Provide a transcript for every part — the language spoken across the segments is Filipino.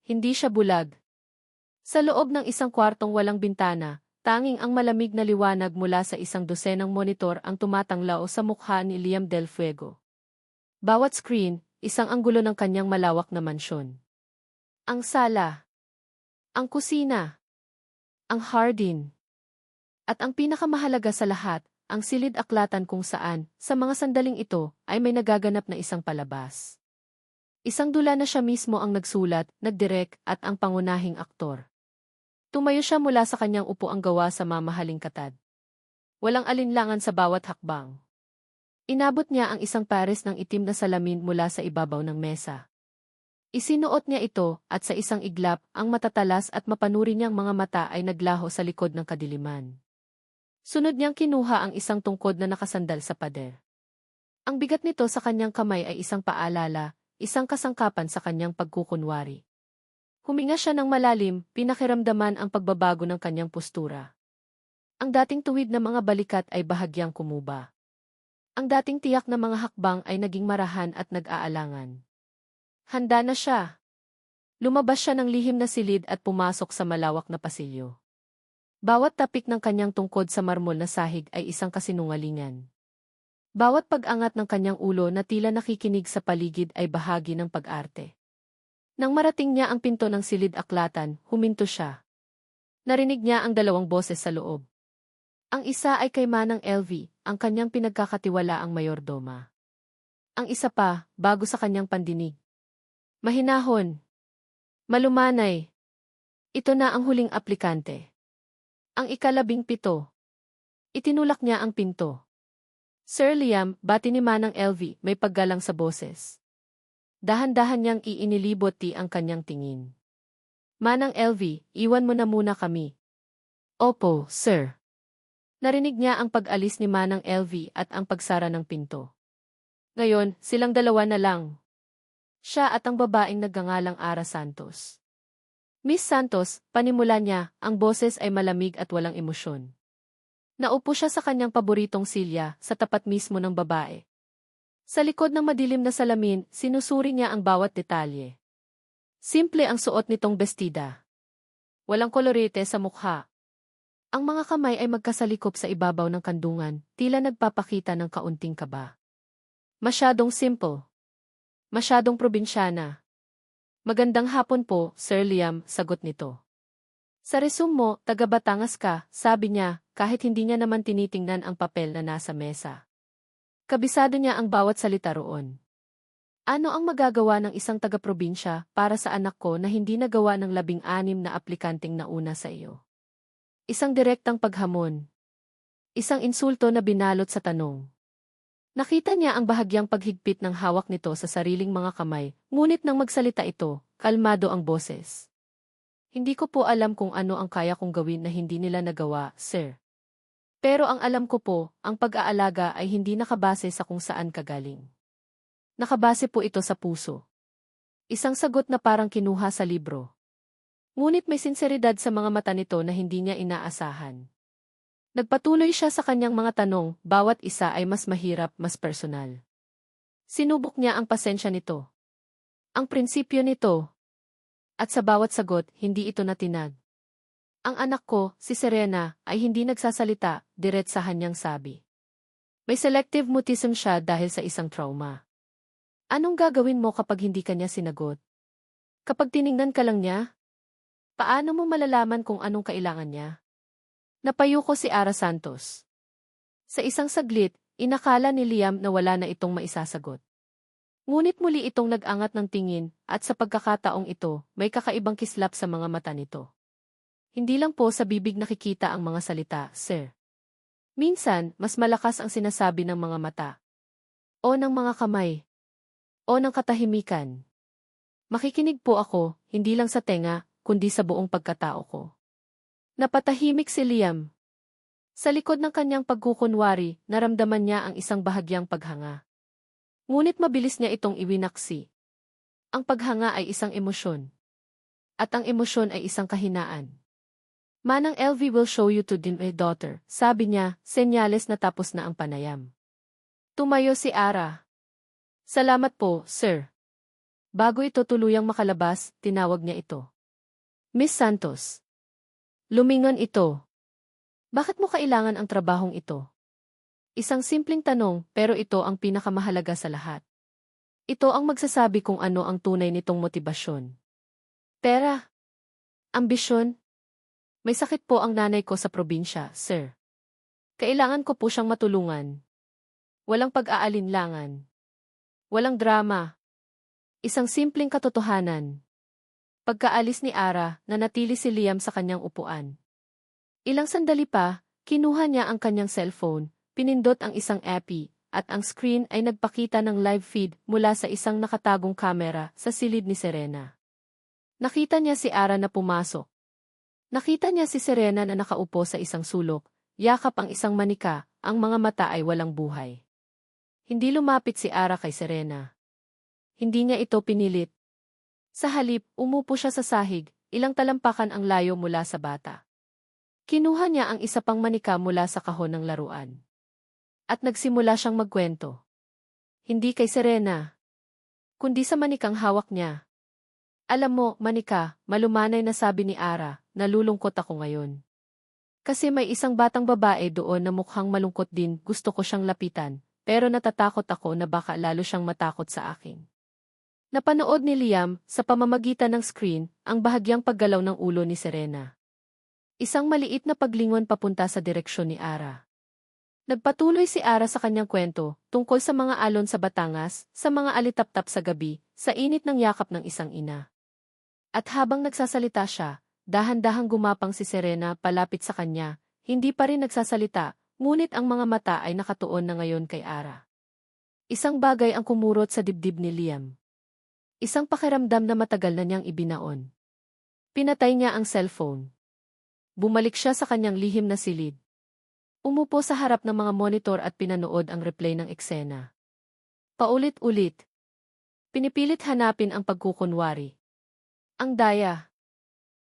Hindi siya bulag. Sa loob ng isang kwartong walang bintana, tanging ang malamig na liwanag mula sa isang dosenang monitor ang tumatanglaw sa mukha ni Liam Del Fuego. Bawat screen, isang anggulo ng kanyang malawak na mansyon. Ang sala, ang kusina, ang hardin, at ang pinakamahalaga sa lahat, ang silid-aklatan kung saan, sa mga sandaling ito, ay may nagaganap na isang palabas. Isang dula na siya mismo ang nagsulat, nagdirek, at ang pangunahing aktor. Tumayo siya mula sa kanyang upuang gawa sa mamahaling katad. Walang alinlangan sa bawat hakbang. Inabot niya ang isang pares ng itim na salamin mula sa ibabaw ng mesa. Isinuot niya ito, at sa isang iglap, ang matatalas at mapanuri niyang mga mata ay naglaho sa likod ng kadiliman. Sunod niyang kinuha ang isang tungkod na nakasandal sa pader. Ang bigat nito sa kanyang kamay ay isang paalala, isang kasangkapan sa kanyang pagkukunwari. Huminga siya ng malalim, pinakiramdaman ang pagbabago ng kanyang postura. Ang dating tuwid na mga balikat ay bahagyang kumuba. Ang dating tiyak na mga hakbang ay naging marahan at nag-aalangan. Handa na siya. Lumabas siya ng lihim na silid at pumasok sa malawak na pasilyo. Bawat tapik ng kanyang tungkod sa marmol na sahig ay isang kasinungalingan. Bawat pag-angat ng kanyang ulo na tila nakikinig sa paligid ay bahagi ng pag-arte. Nang marating niya ang pinto ng silid-aklatan, huminto siya. Narinig niya ang dalawang boses sa loob. Ang isa ay kay Manang LV, ang kanyang pinagkakatiwalaang mayordoma. Ang isa pa, bago sa kanyang pandinig. Mahinahon. Malumanay. Ito na ang huling aplikante. Ang ika-17. Itinulak niya ang pinto. Sir Liam, bati ni Manang LV, may paggalang sa boses. Dahan-dahan niyang iinilibot ang kanyang tingin. Manang LV, iwan mo na muna kami. Opo, sir. Narinig niya ang pag-alis ni Manang LV at ang pagsara ng pinto. Ngayon, silang dalawa na lang. Siya at ang babaeng nagngangalang Ara Santos. Miss Santos, panimula niya, ang boses ay malamig at walang emosyon. Naupo siya sa kanyang paboritong silya, sa tapat mismo ng babae. Sa likod ng madilim na salamin, sinusuri niya ang bawat detalye. Simple ang suot nitong bestida. Walang kolorete sa mukha. Ang mga kamay ay magkasalikop sa ibabaw ng kandungan, tila nagpapakita ng kaunting kaba. Masyadong simple. Masyadong probinsyana. Magandang hapon po, Sir Liam, sagot nito. Sa resume mo, taga Batangas ka, sabi niya, kahit hindi niya naman tinitingnan ang papel na nasa mesa. Kabisado niya ang bawat salita roon. Ano ang magagawa ng isang taga-probinsya para sa anak ko na hindi nagawa ng 16 na aplikanteng nauna sa iyo? Isang direktang paghamon. Isang insulto na binalot sa tanong. Nakita niya ang bahagyang paghigpit ng hawak nito sa sariling mga kamay, ngunit nang magsalita ito, kalmado ang boses. Hindi ko po alam kung ano ang kaya kong gawin na hindi nila nagawa, sir. Pero ang alam ko po, ang pag-aalaga ay hindi nakabase sa kung saan ka galing. Nakabase po ito sa puso. Isang sagot na parang kinuha sa libro. Ngunit may sinseridad sa mga mata nito na hindi niya inaasahan. Nagpatuloy siya sa kanyang mga tanong, bawat isa ay mas mahirap, mas personal. Sinubok niya ang pasensya nito. Ang prinsipyo nito. At sa bawat sagot, hindi ito natinag. Ang anak ko, si Serena, ay hindi nagsasalita, diretsahan niyang sabi. May selective mutism siya dahil sa isang trauma. Anong gagawin mo kapag hindi kanya sinagot? Kapag tiningnan ka lang niya? Paano mo malalaman kung anong kailangan niya? Napayuko si Ara Santos. Sa isang saglit, inakala ni Liam na wala na itong maisasagot. Ngunit muli itong nag-angat ng tingin, at sa pagkakataong ito, may kakaibang kislap sa mga mata nito. Hindi lang po sa bibig nakikita ang mga salita, sir. Minsan, mas malakas ang sinasabi ng mga mata. O ng mga kamay. O ng katahimikan. Makikinig po ako, hindi lang sa tenga, kundi sa buong pagkatao ko. Napatahimik si Liam. Sa likod ng kanyang pagkukunwari, naramdaman niya ang isang bahagyang paghanga. Ngunit mabilis niya itong iwinaksi. Ang paghanga ay isang emosyon. At ang emosyon ay isang kahinaan. Manang LV will show you to my daughter, sabi niya, senyales na tapos na ang panayam. Tumayo si Ara. Salamat po, sir. Bago ito tuluyang makalabas, tinawag niya ito. Miss Santos. Lumingon ito. Bakit mo kailangan ang trabahong ito? Isang simpleng tanong, pero ito ang pinakamahalaga sa lahat. Ito ang magsasabi kung ano ang tunay nitong motibasyon. Pera. Ambisyon. May sakit po ang nanay ko sa probinsya, sir. Kailangan ko po siyang matulungan. Walang pag-aalinlangan. Walang drama. Isang simpleng katotohanan. Pagkaalis ni Ara, nanatili si Liam sa kanyang upuan. Ilang sandali pa, kinuha niya ang kanyang cellphone, pinindot ang isang API, at ang screen ay nagpakita ng live feed mula sa isang nakatagong kamera sa silid ni Serena. Nakita niya si Ara na pumasok. Nakita niya si Serena na nakaupo sa isang sulok, yakap ang isang manika, ang mga mata ay walang buhay. Hindi lumapit si Ara kay Serena. Hindi niya ito pinilit. Sa halip, umupo siya sa sahig, ilang talampakan ang layo mula sa bata. Kinuha niya ang isa pang manika mula sa kahon ng laruan. At nagsimula siyang magkwento. Hindi kay Serena, kundi sa manikang hawak niya. Alam mo, manika, malumanay na sabi ni Ara, nalulungkot ako ngayon. Kasi may isang batang babae doon na mukhang malungkot din, gusto ko siyang lapitan, pero natatakot ako na baka lalo siyang matakot sa akin. Napanood ni Liam, sa pamamagitan ng screen, ang bahagyang paggalaw ng ulo ni Serena. Isang maliit na paglingon papunta sa direksyon ni Ara. Nagpatuloy si Ara sa kanyang kwento, tungkol sa mga alon sa Batangas, sa mga alitaptap sa gabi, sa init ng yakap ng isang ina. At habang nagsasalita siya, dahan-dahang gumapang si Serena palapit sa kanya, hindi pa rin nagsasalita, ngunit ang mga mata ay nakatuon na ngayon kay Ara. Isang bagay ang kumurot sa dibdib ni Liam. Isang pakiramdam na matagal na niyang ibinaon. Pinatay niya ang cellphone. Bumalik siya sa kanyang lihim na silid. Umupo sa harap ng mga monitor at pinanood ang replay ng eksena. Paulit-ulit. Pinipilit hanapin ang pagkukunwari. Ang daya.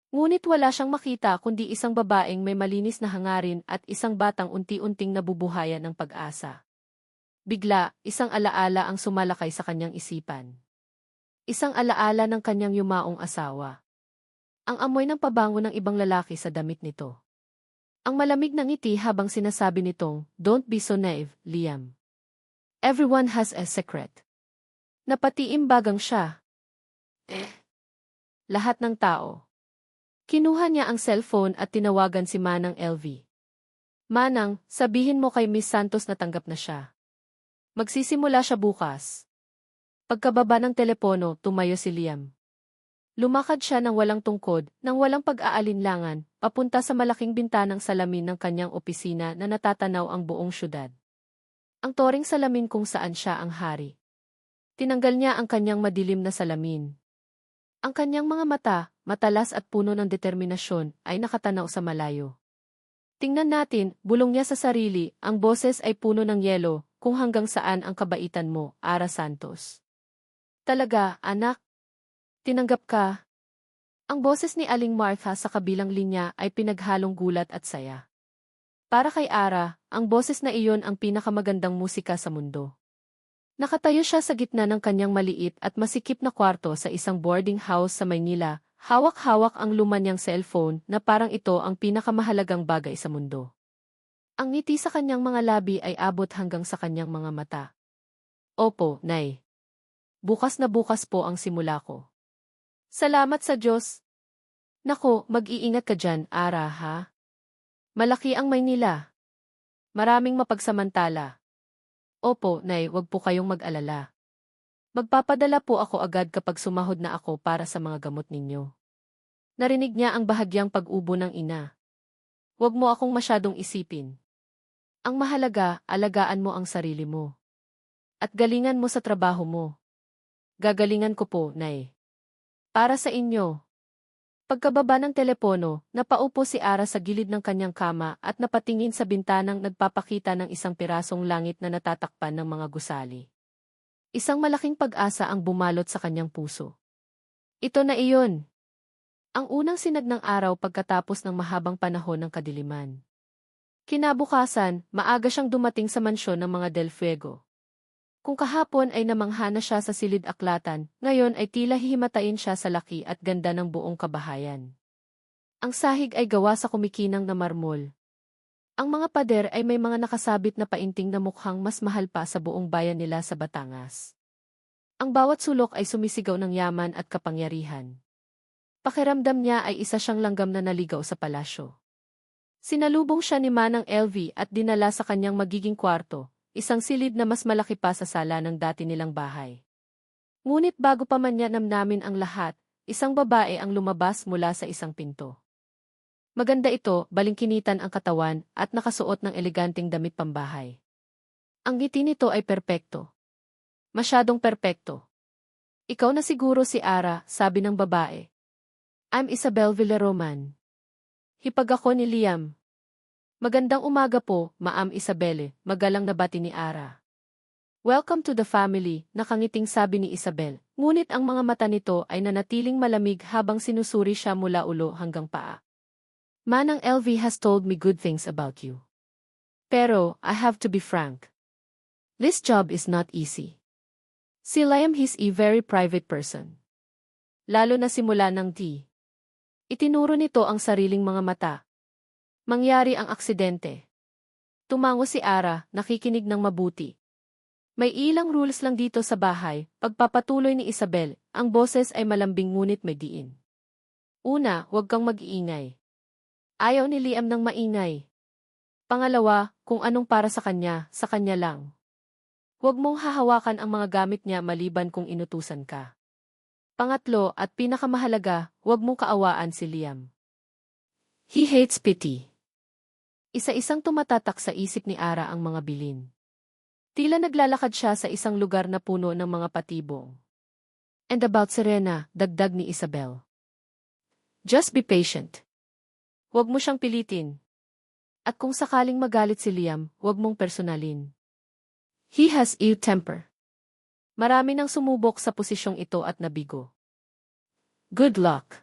Ngunit wala siyang makita kundi isang babaeng may malinis na hangarin at isang batang unti-unting nabubuhayan ng pag-asa. Bigla, isang alaala ang sumalakay sa kanyang isipan. Isang alaala ng kanyang yumaong asawa. Ang amoy ng pabango ng ibang lalaki sa damit nito. Ang malamig na ngiti habang sinasabi nitong, "Don't be so naive, Liam. Everyone has a secret." Napatiimbagang siya. Lahat ng tao. Kinuha niya ang cellphone at tinawagan si Manang LV. Manang, sabihin mo kay Miss Santos na tanggap na siya. Magsisimula siya bukas. Pagkababa ng telepono, tumayo si Liam. Lumakad siya ng walang tungkod, ng walang pag-aalinlangan, papunta sa malaking bintanang salamin ng kanyang opisina na natatanaw ang buong syudad. Ang toring salamin kung saan siya ang hari. Tinanggal niya ang kanyang madilim na salamin. Ang kanyang mga mata, matalas at puno ng determinasyon, ay nakatanaw sa malayo. Tingnan natin, bulong niya sa sarili, ang boses ay puno ng yelo, kung hanggang saan ang kabaitan mo, Ara Santos. Talaga, anak? Tinanggap ka? Ang boses ni Aling Martha sa kabilang linya ay pinaghalong gulat at saya. Para kay Ara, ang boses na iyon ang pinakamagandang musika sa mundo. Nakatayo siya sa gitna ng kanyang maliit at masikip na kwarto sa isang boarding house sa Maynila, hawak-hawak ang luma niyang cellphone na parang ito ang pinakamahalagang bagay sa mundo. Ang ngiti sa kanyang mga labi ay abot hanggang sa kanyang mga mata. Opo, Nay. Bukas na bukas po ang simula ko. Salamat sa Diyos. Nako, mag-iingat ka dyan, Ara, ha? Malaki ang Maynila. Maraming mapagsamantala. Opo, Nay, wag po kayong mag-alala. Magpapadala po ako agad kapag sumahod na ako para sa mga gamot ninyo. Narinig niya ang bahagyang pag-ubo ng ina. Wag mo akong masyadong isipin. Ang mahalaga, alagaan mo ang sarili mo. At galingan mo sa trabaho mo. Gagalingan ko po, Nay. Para sa inyo. Pagkababa ng telepono, napaupo si Ara sa gilid ng kanyang kama at napatingin sa bintanang nagpapakita ng isang pirasong langit na natatakpan ng mga gusali. Isang malaking pag-asa ang bumalot sa kanyang puso. Ito na iyon. Ang unang sinag ng araw pagkatapos ng mahabang panahon ng kadiliman. Kinabukasan, maaga siyang dumating sa mansyon ng mga Del Fuego. Kung kahapon ay namangha na siya sa silid-aklatan, ngayon ay tila hihimatayin siya sa laki at ganda ng buong kabahayan. Ang sahig ay gawa sa kumikinang na marmol. Ang mga pader ay may mga nakasabit na painting na mukhang mas mahal pa sa buong bayan nila sa Batangas. Ang bawat sulok ay sumisigaw ng yaman at kapangyarihan. Pakiramdam niya ay isa siyang langgam na naligaw sa palasyo. Sinalubong siya ni Manang LV at dinala sa kanyang magiging kwarto, isang silid na mas malaki pa sa sala ng dati nilang bahay. Ngunit bago pa man niya namnamin ang lahat, isang babae ang lumabas mula sa isang pinto. Maganda ito, balingkinitan ang katawan at nakasuot ng eleganteng damit pambahay. Ang ngiti nito ay perpekto. Masyadong perpekto. Ikaw na siguro si Ara, sabi ng babae. I'm Isabel Villaroman. Hipag ako ni Liam. Magandang umaga po, Ma'am Isabelle, magalang na bati ni Ara. Welcome to the family, nakangiting sabi ni Isabel, ngunit ang mga mata nito ay nanatiling malamig habang sinusuri siya mula ulo hanggang paa. Manang LV has told me good things about you. Pero, I have to be frank. This job is not easy. Si Liam is a very private person. Lalo na simula ng itinuro nito ang sariling mga mata. Mangyari ang aksidente. Tumango si Ara, nakikinig ng mabuti. May ilang rules lang dito sa bahay, pagpapatuloy ni Isabel, ang boses ay malambing ngunit may diin. Una, huwag kang mag-iingay. Ayaw ni Liam ng maingay. Pangalawa, kung anong para sa kanya lang. Huwag mong hahawakan ang mga gamit niya maliban kung inutusan ka. Pangatlo at pinakamahalaga, huwag mong kaawaan si Liam. He hates pity. Isa-isang tumatatak sa isip ni Ara ang mga bilin. Tila naglalakad siya sa isang lugar na puno ng mga patibong. And about Serena, dagdag ni Isabel. Just be patient. Huwag mo siyang pilitin. At kung sakaling magalit si Liam, huwag mong personalin. He has ill temper. Marami nang sumubok sa posisyong ito at nabigo. Good luck.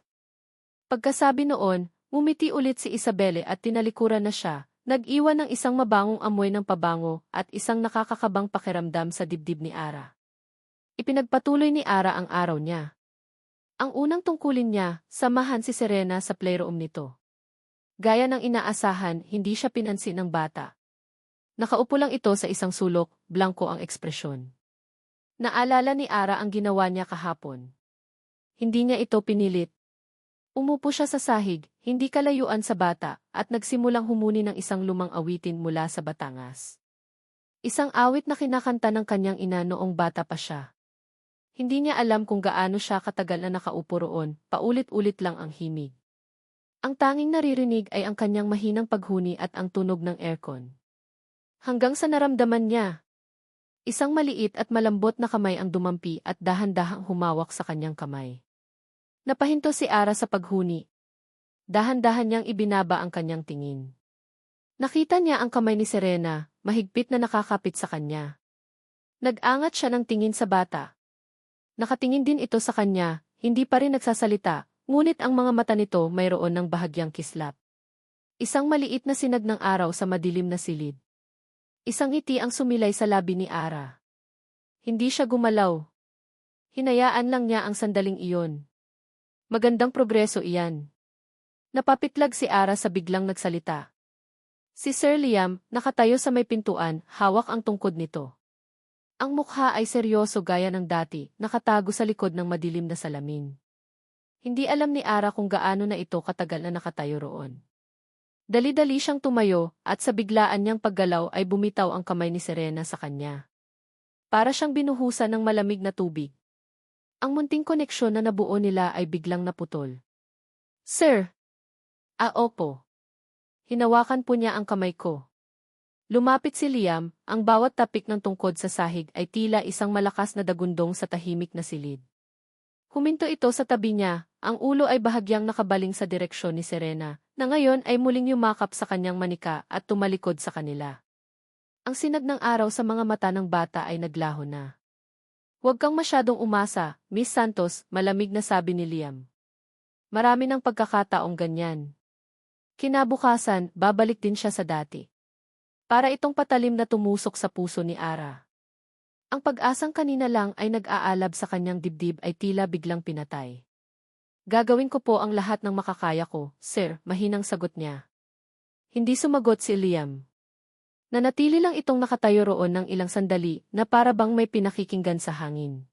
Pagkasabi noon, ngumiti ulit si Isabelle at tinalikuran na siya, nag-iwan ng isang mabangong amoy ng pabango at isang nakakakabang pakiramdam sa dibdib ni Ara. Ipinagpatuloy ni Ara ang araw niya. Ang unang tungkulin niya, samahan si Serena sa playroom nito. Gaya ng inaasahan, hindi siya pinansin ng bata. Nakaupo lang ito sa isang sulok, blanko ang ekspresyon. Naalala ni Ara ang ginawa niya kahapon. Hindi niya ito pinilit. Umupo siya sa sahig, hindi kalayuan sa bata, at nagsimulang humuni ng isang lumang awitin mula sa Batangas. Isang awit na kinakanta ng kanyang ina noong bata pa siya. Hindi niya alam kung gaano siya katagal na nakaupo roon, paulit-ulit lang ang himig. Ang tanging naririnig ay ang kanyang mahinang paghuni at ang tunog ng aircon. Hanggang sa naramdaman niya. Isang maliit at malambot na kamay ang dumampi at dahan-dahang humawak sa kanyang kamay. Napahinto si Ara sa paghuni. Dahan-dahan niyang ibinaba ang kanyang tingin. Nakita niya ang kamay ni Serena, mahigpit na nakakapit sa kanya. Nag-angat siya ng tingin sa bata. Nakatingin din ito sa kanya, hindi pa rin nagsasalita, ngunit ang mga mata nito mayroon ng bahagyang kislap. Isang maliit na sinag ng araw sa madilim na silid. Isang ngiti ang sumilay sa labi ni Ara. Hindi siya gumalaw. Hinayaan lang niya ang sandaling iyon. Magandang progreso iyan. Napapitlag si Ara sa biglang nagsalita. Si Sir Liam, nakatayo sa may pintuan, hawak ang tungkod nito. Ang mukha ay seryoso gaya ng dati, nakatago sa likod ng madilim na salamin. Hindi alam ni Ara kung gaano na ito katagal na nakatayo roon. Dali-dali siyang tumayo, at sa biglaan niyang paggalaw ay bumitaw ang kamay ni Serena sa kanya. Para siyang binuhusan ng malamig na tubig. Ang munting koneksyon na nabuo nila ay biglang naputol. Sir! Opo. Hinawakan po niya ang kamay ko. Lumapit si Liam, ang bawat tapik ng tungkod sa sahig ay tila isang malakas na dagundong sa tahimik na silid. Huminto ito sa tabi niya, ang ulo ay bahagyang nakabaling sa direksyon ni Serena, na ngayon ay muling yumakap sa kanyang manika at tumalikod sa kanila. Ang sinag ng araw sa mga mata ng bata ay naglaho na. Huwag kang masyadong umasa, Miss Santos, malamig na sabi ni Liam. Marami ng pagkakataong ganyan. Kinabukasan, babalik din siya sa dati. Para itong patalim na tumusok sa puso ni Ara. Ang pag-asang kanina lang ay nag-aalab sa kanyang dibdib ay tila biglang pinatay. Gagawin ko po ang lahat ng makakaya ko, sir, mahinang sagot niya. Hindi sumagot si Liam. Nanatili lang itong nakatayo roon ng ilang sandali na para bang may pinakikinggan sa hangin.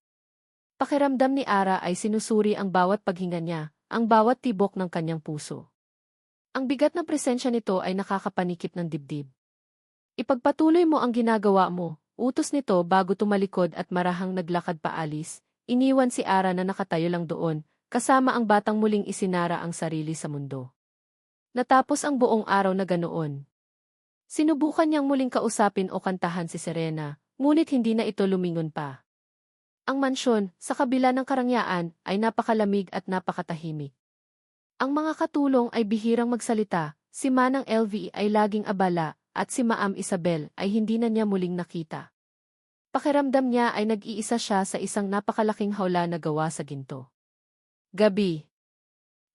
Pakiramdam ni Ara ay sinusuri ang bawat paghinga niya, ang bawat tibok ng kanyang puso. Ang bigat ng presensya nito ay nakakapanikip ng dibdib. Ipagpatuloy mo ang ginagawa mo, utos nito bago tumalikod at marahang naglakad paalis, iniwan si Ara na nakatayo lang doon, kasama ang batang muling isinara ang sarili sa mundo. Natapos ang buong araw na ganoon. Sinubukan niyang muling kausapin o kantahan si Serena, ngunit hindi na ito lumingon pa. Ang mansyon, sa kabila ng karangyaan, ay napakalamig at napakatahimik. Ang mga katulong ay bihirang magsalita, si Manang LV ay laging abala, at si Maam Isabel ay hindi na niya muling nakita. Pakiramdam niya ay nag-iisa siya sa isang napakalaking hawla na gawa sa ginto. Gabi.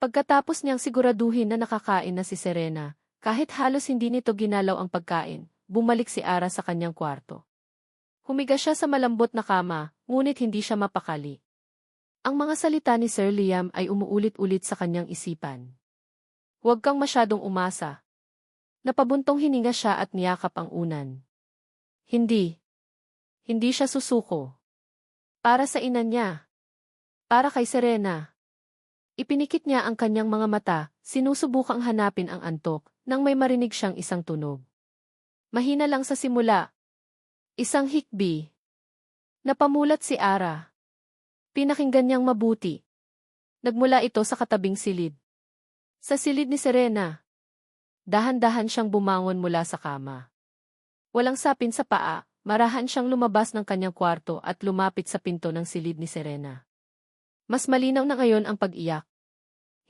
Pagkatapos niyang siguraduhin na nakakain na si Serena, kahit halos hindi nito ginalaw ang pagkain, bumalik si Ara sa kanyang kwarto. Humiga siya sa malambot na kama, ngunit hindi siya mapakali. Ang mga salita ni Sir Liam ay umuulit-ulit sa kanyang isipan. Huwag kang masyadong umasa. Napabuntong hininga siya at niyakap ang unan. Hindi. Hindi siya susuko. Para sa ina niya. Para kay Serena. Ipinikit niya ang kanyang mga mata, sinusubukang hanapin ang antok, nang may marinig siyang isang tunog. Mahina lang sa simula. Isang hikbi. Napamulat si Ara. Pinakinggan niyang mabuti. Nagmula ito sa katabing silid. Sa silid ni Serena. Dahan-dahan siyang bumangon mula sa kama. Walang sapin sa paa, marahan siyang lumabas ng kanyang kwarto at lumapit sa pinto ng silid ni Serena. Mas malinaw na ngayon ang pag-iyak.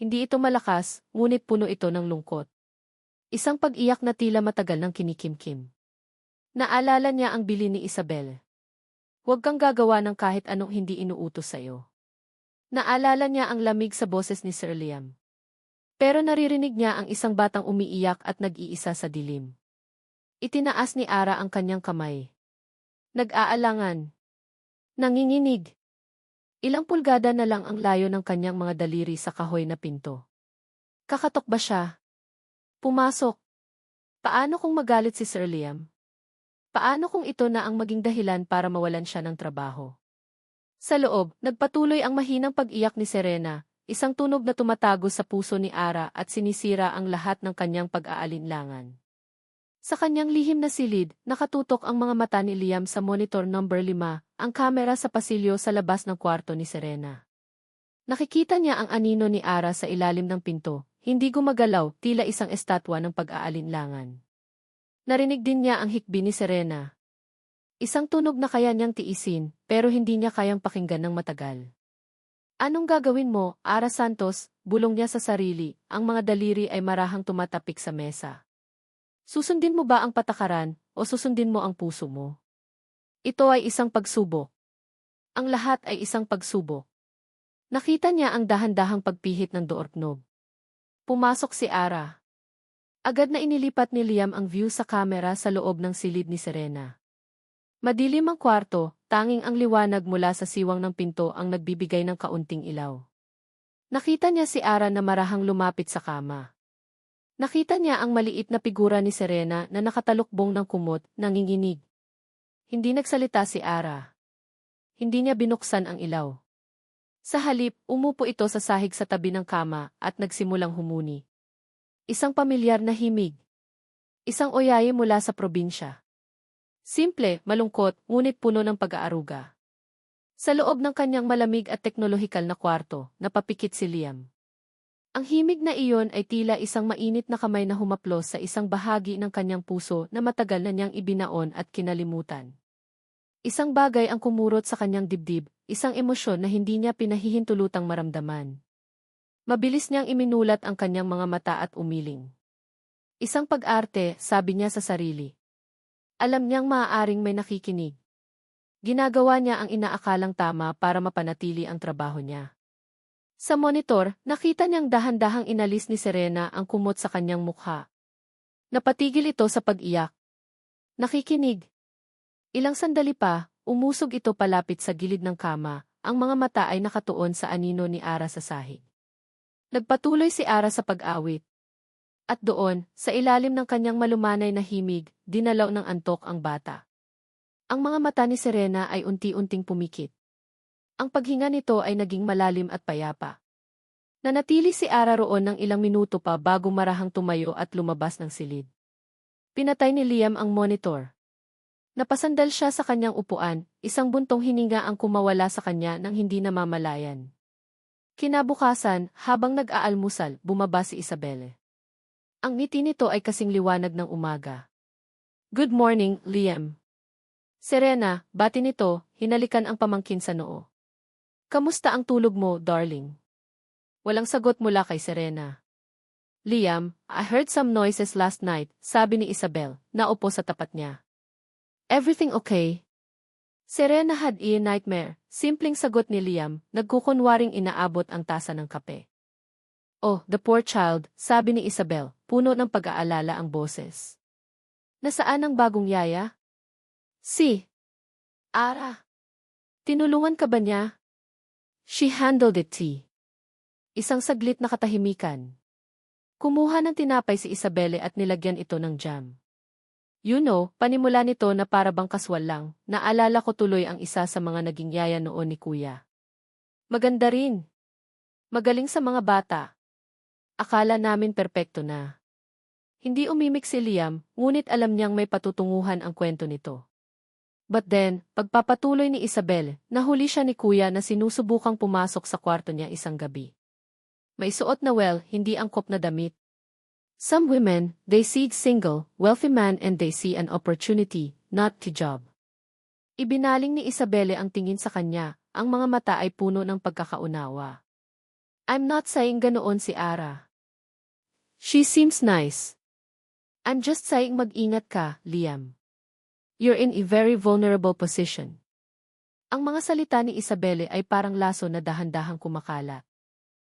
Hindi ito malakas, ngunit puno ito ng lungkot. Isang pag-iyak na tila matagal ng kinikimkim. Naalala niya ang bilin ni Isabel. Huwag kang gagawa ng kahit anong hindi inuutos sa'yo. Naalala niya ang lamig sa boses ni Sir Liam. Pero naririnig niya ang isang batang umiiyak at nag-iisa sa dilim. Itinaas ni Ara ang kanyang kamay. Nag-aalangan. Nanginginig. Ilang pulgada na lang ang layo ng kanyang mga daliri sa kahoy na pinto. Kakatok ba siya? Pumasok. Paano kung magalit si Sir Liam? Paano kung ito na ang maging dahilan para mawalan siya ng trabaho? Sa loob, nagpatuloy ang mahinang pag-iyak ni Serena, isang tunog na tumatago sa puso ni Ara at sinisira ang lahat ng kanyang pag-aalinlangan. Sa kanyang lihim na silid, nakatutok ang mga mata ni Liam sa monitor number 5, ang kamera sa pasilyo sa labas ng kwarto ni Serena. Nakikita niya ang anino ni Ara sa ilalim ng pinto, hindi gumagalaw, tila isang estatwa ng pag-aalinlangan. Narinig din niya ang hikbi ni Serena. Isang tunog na kaya niyang tiisin, pero hindi niya kayang pakinggan ng matagal. Anong gagawin mo, Ara Santos? Bulong niya sa sarili, ang mga daliri ay marahang tumatapik sa mesa. Susundin mo ba ang patakaran, o susundin mo ang puso mo? Ito ay isang pagsubok. Ang lahat ay isang pagsubok. Nakita niya ang dahan-dahang pagpihit ng doorknob. Pumasok si Ara. Agad na inilipat ni Liam ang view sa kamera sa loob ng silid ni Serena. Madilim ang kwarto, tanging ang liwanag mula sa siwang ng pinto ang nagbibigay ng kaunting ilaw. Nakita niya si Ara na marahang lumapit sa kama. Nakita niya ang maliit na figura ni Serena na nakatalukbong ng kumot, nanginginig. Hindi nagsalita si Ara. Hindi niya binuksan ang ilaw. Sa halip, umupo ito sa sahig sa tabi ng kama at nagsimulang humuni. Isang pamilyar na himig. Isang oyaye mula sa probinsya. Simple, malungkot, ngunit puno ng pag-aaruga. Sa loob ng kanyang malamig at teknolohikal na kwarto, napapikit si Liam. Ang himig na iyon ay tila isang mainit na kamay na humaplos sa isang bahagi ng kanyang puso na matagal na niyang ibinaon at kinalimutan. Isang bagay ang kumurot sa kanyang dibdib, isang emosyon na hindi niya pinahihintulutang maramdaman. Mabilis niyang iminulat ang kanyang mga mata at umiling. Isang pag-arte, sabi niya sa sarili. Alam niyang maaaring may nakikinig. Ginagawa niya ang inaakalang tama para mapanatili ang trabaho niya. Sa monitor, nakita niyang dahan-dahang inalis ni Serena ang kumot sa kanyang mukha. Napatigil ito sa pag-iyak. Nakikinig. Ilang sandali pa, umusog ito palapit sa gilid ng kama, ang mga mata ay nakatuon sa anino ni Ara sa sahig. Nagpatuloy si Ara sa pag-awit. At doon, sa ilalim ng kanyang malumanay na himig, dinalaw ng antok ang bata. Ang mga mata ni Serena ay unti-unting pumikit. Ang paghinga nito ay naging malalim at payapa. Nanatili si Ara roon ng ilang minuto pa bago marahang tumayo at lumabas ng silid. Pinatay ni Liam ang monitor. Napasandal siya sa kanyang upuan, isang buntong hininga ang kumawala sa kanya nang hindi namamalayan. Kinabukasan, habang nag-aalmusal, bumaba si Isabelle. Ang ngiti nito ay kasing liwanag ng umaga. "Good morning, Liam." "Serena," bati nito, hinalikan ang pamangkin sa noo. "Kamusta ang tulog mo, darling?" Walang sagot mula kay Serena. "Liam, I heard some noises last night," sabi ni Isabel, naupo sa tapat niya. "Everything okay?" Serena had a nightmare, simpleng sagot ni Liam, nagkukunwaring inaabot ang tasa ng kape. "Oh, the poor child," sabi ni Isabel, puno ng pag-aalala ang boses. "Nasaan ang bagong yaya?" "Si Ara. Tinulungan ka ba niya?" "She handled it, tea." Isang saglit na katahimikan. Kumuha ng tinapay si Isabelle at nilagyan ito ng jam. "You know, panimula nito na para bang kaswal lang, naalala ko tuloy ang isa sa mga naging yaya noon ni Kuya. Maganda rin. Magaling sa mga bata. Akala namin perpekto na." Hindi umimik si Liam, ngunit alam niyang may patutunguhan ang kwento nito. But then, pagpapatuloy ni Isabel, nahuli siya ni Kuya na sinusubukang pumasok sa kwarto niya isang gabi. May suot na hindi angkop na damit. Some women, they see single, wealthy man and they see an opportunity, not the job. Ibinaling ni Isabelle ang tingin sa kanya, ang mga mata ay puno ng pagkakaunawa. "I'm not saying ganoon si Ara. She seems nice. I'm just saying mag-ingat ka, Liam. You're in a very vulnerable position." Ang mga salita ni Isabelle ay parang laso na dahan-dahang kumakalat.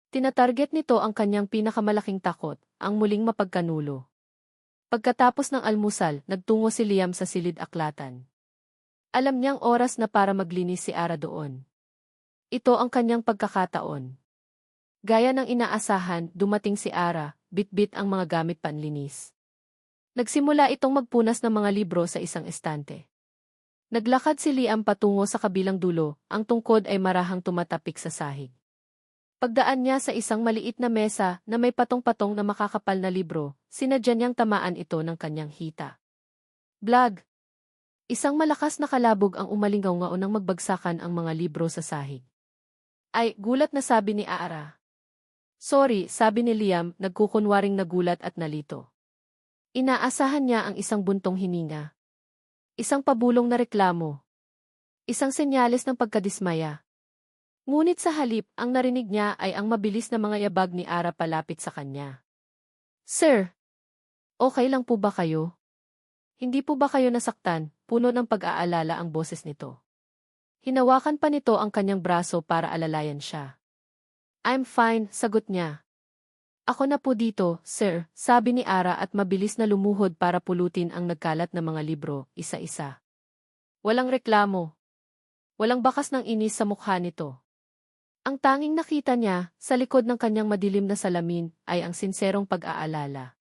Tinatarget nito ang kanyang pinakamalaking takot, ang muling mapagkanulo. Pagkatapos ng almusal, nagtungo si Liam sa silid-aklatan. Alam niyang oras na para maglinis si Ara doon. Ito ang kanyang pagkakataon. Gaya ng inaasahan, dumating si Ara, bitbit ang mga gamit panlinis. Nagsimula itong magpunas ng mga libro sa isang estante. Naglakad si Liam patungo sa kabilang dulo, ang tungkod ay marahang tumatapik sa sahig. Pagdaan niya sa isang maliit na mesa na may patong-patong na makakapal na libro, sinadya niyang tamaan ito ng kanyang hita. Blag! Isang malakas na kalabog ang umalingaw-ngao nang magbagsakan ang mga libro sa sahig. "Ay," gulat na sabi ni Ara. "Sorry," sabi ni Liam, nagkukunwaring nagulat at nalito. Inaasahan niya ang isang buntong hininga. Isang pabulong na reklamo. Isang senyales ng pagkadismaya. Ngunit sa halip, ang narinig niya ay ang mabilis na mga yabag ni Ara palapit sa kanya. "Sir, okay lang po ba kayo? Hindi po ba kayo nasaktan?" Puno ng pag-aalala ang boses nito. Hinawakan pa nito ang kanyang braso para alalayan siya. "I'm fine," sagot niya. "Ako na po dito, sir," sabi ni Ara at mabilis na lumuhod para pulutin ang nagkalat na mga libro, isa-isa. Walang reklamo. Walang bakas ng inis sa mukha nito. Ang tanging nakita niya, sa likod ng kanyang madilim na salamin, ay ang sinserong pag-aalala.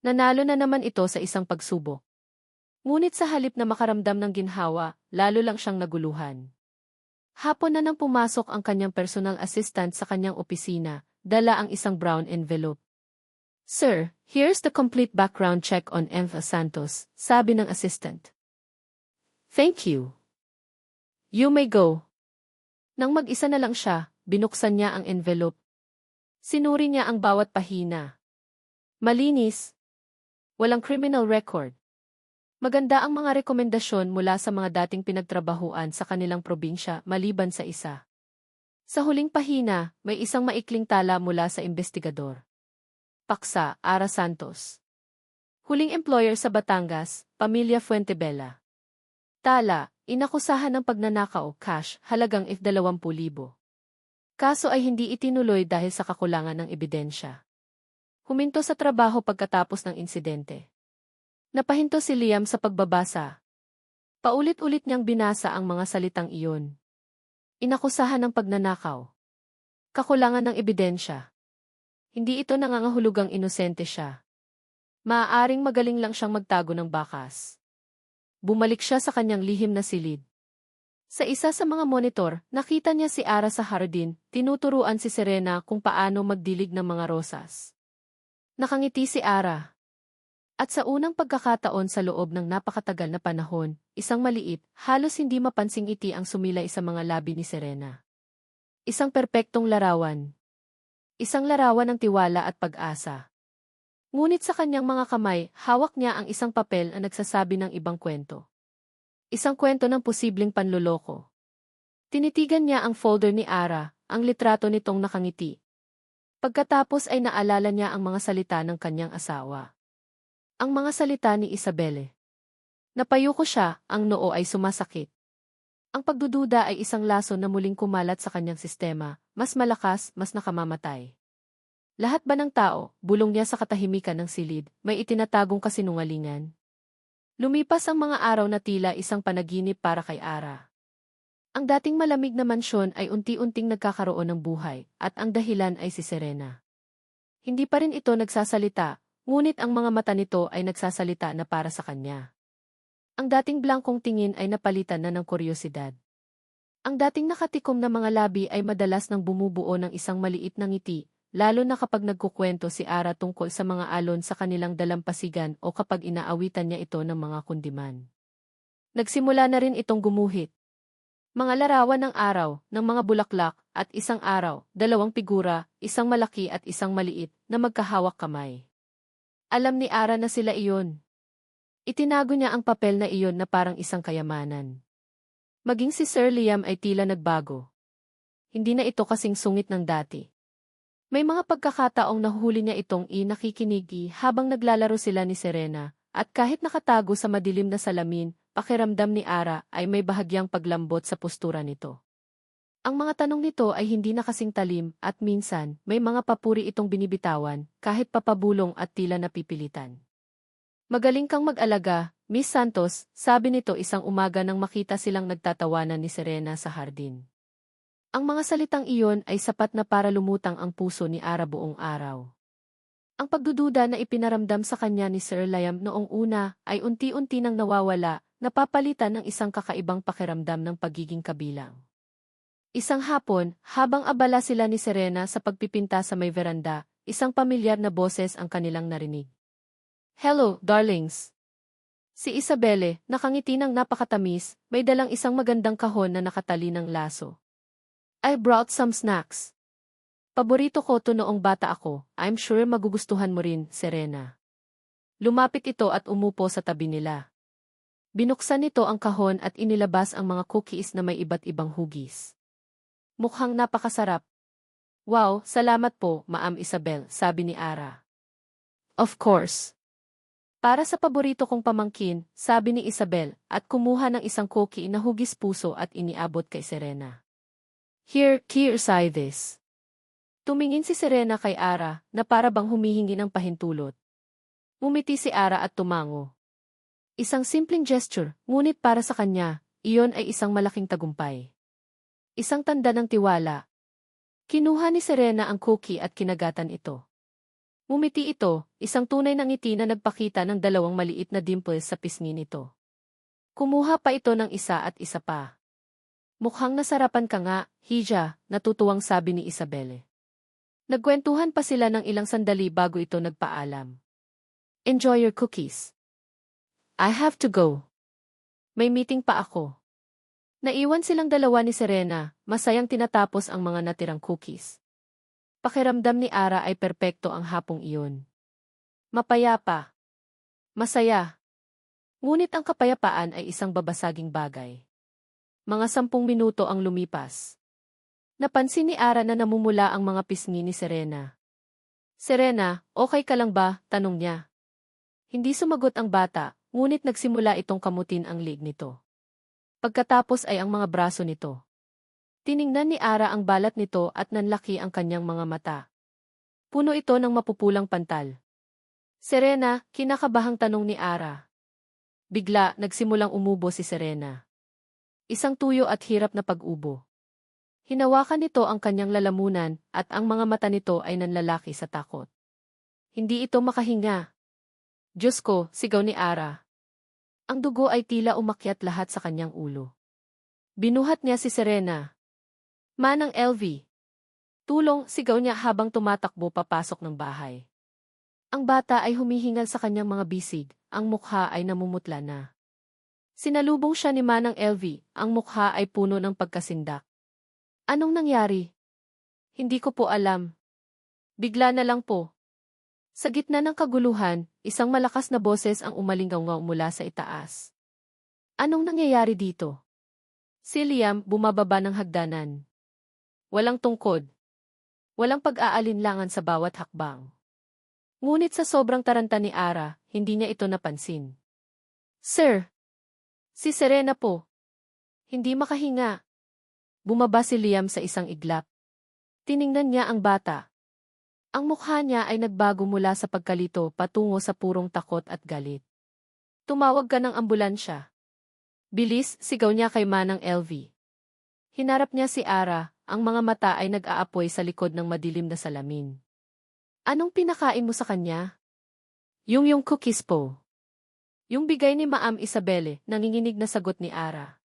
Nanalo na naman ito sa isang pagsubok. Ngunit sa halip na makaramdam ng ginhawa, lalo lang siyang naguluhan. Hapon na nang pumasok ang kanyang personal assistant sa kanyang opisina, dala ang isang brown envelope. "Sir, here's the complete background check on Enfa Santos," sabi ng assistant. "Thank you. You may go." Nang mag-isa na lang siya, binuksan niya ang envelope. Sinuri niya ang bawat pahina. Malinis. Walang criminal record. Maganda ang mga rekomendasyon mula sa mga dating pinagtrabahuan sa kanilang probinsya maliban sa isa. Sa huling pahina, may isang maikling tala mula sa investigador. Paksa, Ara Santos. Huling employer sa Batangas, Pamilya Fuentebella. Tala, inakusahan ng pagnanakaw, cash, halagang ₱20,000. Kaso ay hindi itinuloy dahil sa kakulangan ng ebidensya. Huminto sa trabaho pagkatapos ng insidente. Napahinto si Liam sa pagbabasa. Paulit-ulit niyang binasa ang mga salitang iyon. Inakusahan ng pagnanakaw. Kakulangan ng ebidensya. Hindi ito nangangahulugang inosente siya. Maaaring magaling lang siyang magtago ng bakas. Bumalik siya sa kanyang lihim na silid. Sa isa sa mga monitor, nakita niya si Ara sa hardin, tinuturuan si Serena kung paano magdilig ng mga rosas. Nakangiti si Ara. At sa unang pagkakataon sa loob ng napakatagal na panahon, isang maliit, halos hindi mapansing ngiti ang sumilay sa mga labi ni Serena. Isang perpektong larawan. Isang larawan ng tiwala at pag-asa. Ngunit sa kanyang mga kamay, hawak niya ang isang papel na nagsasabi ng ibang kwento. Isang kwento ng posibleng panloloko. Tinitigan niya ang folder ni Ara, ang litrato nitong nakangiti. Pagkatapos ay naalala niya ang mga salita ng kanyang asawa. Ang mga salita ni Isabelle. Napayuko siya, ang noo ay sumasakit. Ang pagdududa ay isang laso na muling kumalat sa kanyang sistema, mas malakas, mas nakamamatay. Lahat ba ng tao, bulong niya sa katahimikan ng silid, may itinatagong kasinungalingan? Lumipas ang mga araw na tila isang panaginip para kay Ara. Ang dating malamig na mansyon ay unti-unting nagkakaroon ng buhay, at ang dahilan ay si Serena. Hindi pa rin ito nagsasalita, ngunit ang mga mata nito ay nagsasalita na para sa kanya. Ang dating blankong tingin ay napalitan na ng kuryosidad. Ang dating nakatikom na mga labi ay madalas nang bumubuo ng isang maliit na ngiti, lalo na kapag nagkukwento si Ara tungkol sa mga alon sa kanilang dalampasigan o kapag inaawitan niya ito ng mga kundiman. Nagsimula na rin itong gumuhit. Mga larawan ng araw, ng mga bulaklak, at isang araw, dalawang figura, isang malaki at isang maliit, na magkahawak kamay. Alam ni Ara na sila iyon. Itinago niya ang papel na iyon na parang isang kayamanan. Maging si Sir Liam ay tila nagbago. Hindi na ito kasing sungit ng dati. May mga pagkakataong nahuhuli niya itong nakikinigi habang naglalaro sila ni Serena, at kahit nakatago sa madilim na salamin, pakiramdam ni Ara ay may bahagyang paglambot sa postura nito. Ang mga tanong nito ay hindi na kasing talim at minsan may mga papuri itong binibitawan kahit papabulong at tila napipilitan. Magaling kang mag-alaga, Miss Santos, sabi nito isang umaga nang makita silang nagtatawanan ni Serena sa hardin. Ang mga salitang iyon ay sapat na para lumutang ang puso ni Ara buong araw. Ang pagdududa na ipinaramdam sa kanya ni Sir Liam noong una ay unti-unti nang nawawala, napapalitan ng isang kakaibang pakiramdam ng pagiging kabilang. Isang hapon, habang abala sila ni Serena sa pagpipinta sa may veranda, isang pamilyar na boses ang kanilang narinig. "Hello, darlings." Si Isabelle, nakangiti ng napakatamis, may dalang isang magandang kahon na nakatali ng laso. "I brought some snacks. Paborito ko to noong bata ako, I'm sure magugustuhan mo rin, Serena." Lumapit ito at umupo sa tabi nila. Binuksan nito ang kahon at inilabas ang mga cookies na may iba't ibang hugis. "Mukhang napakasarap." "Wow, salamat po, Ma'am Isabel," sabi ni Ara. "Of course." "Para sa paborito kong pamangkin," sabi ni Isabel, at kumuha ng isang cookie na hugis puso at iniabot kay Serena. Here, try this." Tumingin si Serena kay Ara, na para bang humihingi ng pahintulot. Umiti si Ara at tumango. Isang simpleng gesture, ngunit para sa kanya, iyon ay isang malaking tagumpay. Isang tanda ng tiwala. Kinuha ni Serena ang cookie at kinagatan ito. Umiti ito, isang tunay na ngiti na nagpakita ng dalawang maliit na dimples sa pisngi nito. Kumuha pa ito ng isa at isa pa. "Mukhang nasarapan ka nga, Hija," natutuwang sabi ni Isabelle. Nagkwentuhan pa sila ng ilang sandali bago ito nagpaalam. "Enjoy your cookies. I have to go. May meeting pa ako." Naiwan silang dalawa ni Serena, masayang tinatapos ang mga natirang cookies. Pakiramdam ni Ara ay perpekto ang hapong iyon. Mapayapa. Masaya. Ngunit ang kapayapaan ay isang babasaging bagay. Mga 10 minuto ang lumipas. Napansin ni Ara na namumula ang mga pisngi ni Serena. "Serena, okay ka lang ba?" tanong niya. Hindi sumagot ang bata, ngunit nagsimula itong kamutin ang liig nito. Pagkatapos ay ang mga braso nito. Tiningnan ni Ara ang balat nito at nanlaki ang kanyang mga mata. Puno ito ng mapupulang pantal. "Serena," kinakabahang tanong ni Ara. Bigla, nagsimulang umubo si Serena. Isang tuyo at hirap na pag-ubo. Hinawakan nito ang kanyang lalamunan at ang mga mata nito ay nanlalaki sa takot. Hindi ito makahinga. Diyos ko, sigaw ni Ara. Ang dugo ay tila umakyat lahat sa kanyang ulo. Binuhat niya si Serena. Manang LV. Tulong, sigaw niya habang tumatakbo papasok ng bahay. Ang bata ay humihingal sa kanyang mga bisig, ang mukha ay namumutla na. Sinalubong siya ni Manang LV, ang mukha ay puno ng pagkasindak. Anong nangyari? Hindi ko po alam. Bigla na lang po. Sa gitna ng kaguluhan, isang malakas na boses ang umalingaw mula sa itaas. Anong nangyayari dito? Si Liam bumababa ng hagdanan. Walang tungkod. Walang pag-aalinlangan sa bawat hakbang. Ngunit sa sobrang taranta ni Ara, hindi niya ito napansin. Sir! Si Serena po. Hindi makahinga. Bumaba si Liam sa isang iglap. Tiningnan niya ang bata. Ang mukha niya ay nagbago mula sa pagkalito patungo sa purong takot at galit. Tumawag ka ng ambulansya. Bilis, sigaw niya kay Manang LV. Hinarap niya si Ara, ang mga mata ay nag-aapoy sa likod ng madilim na salamin. Anong pinakain mo sa kanya? Yung cookies po. Yung bigay ni Maam Isabelle, nanginginig na sagot ni Ara.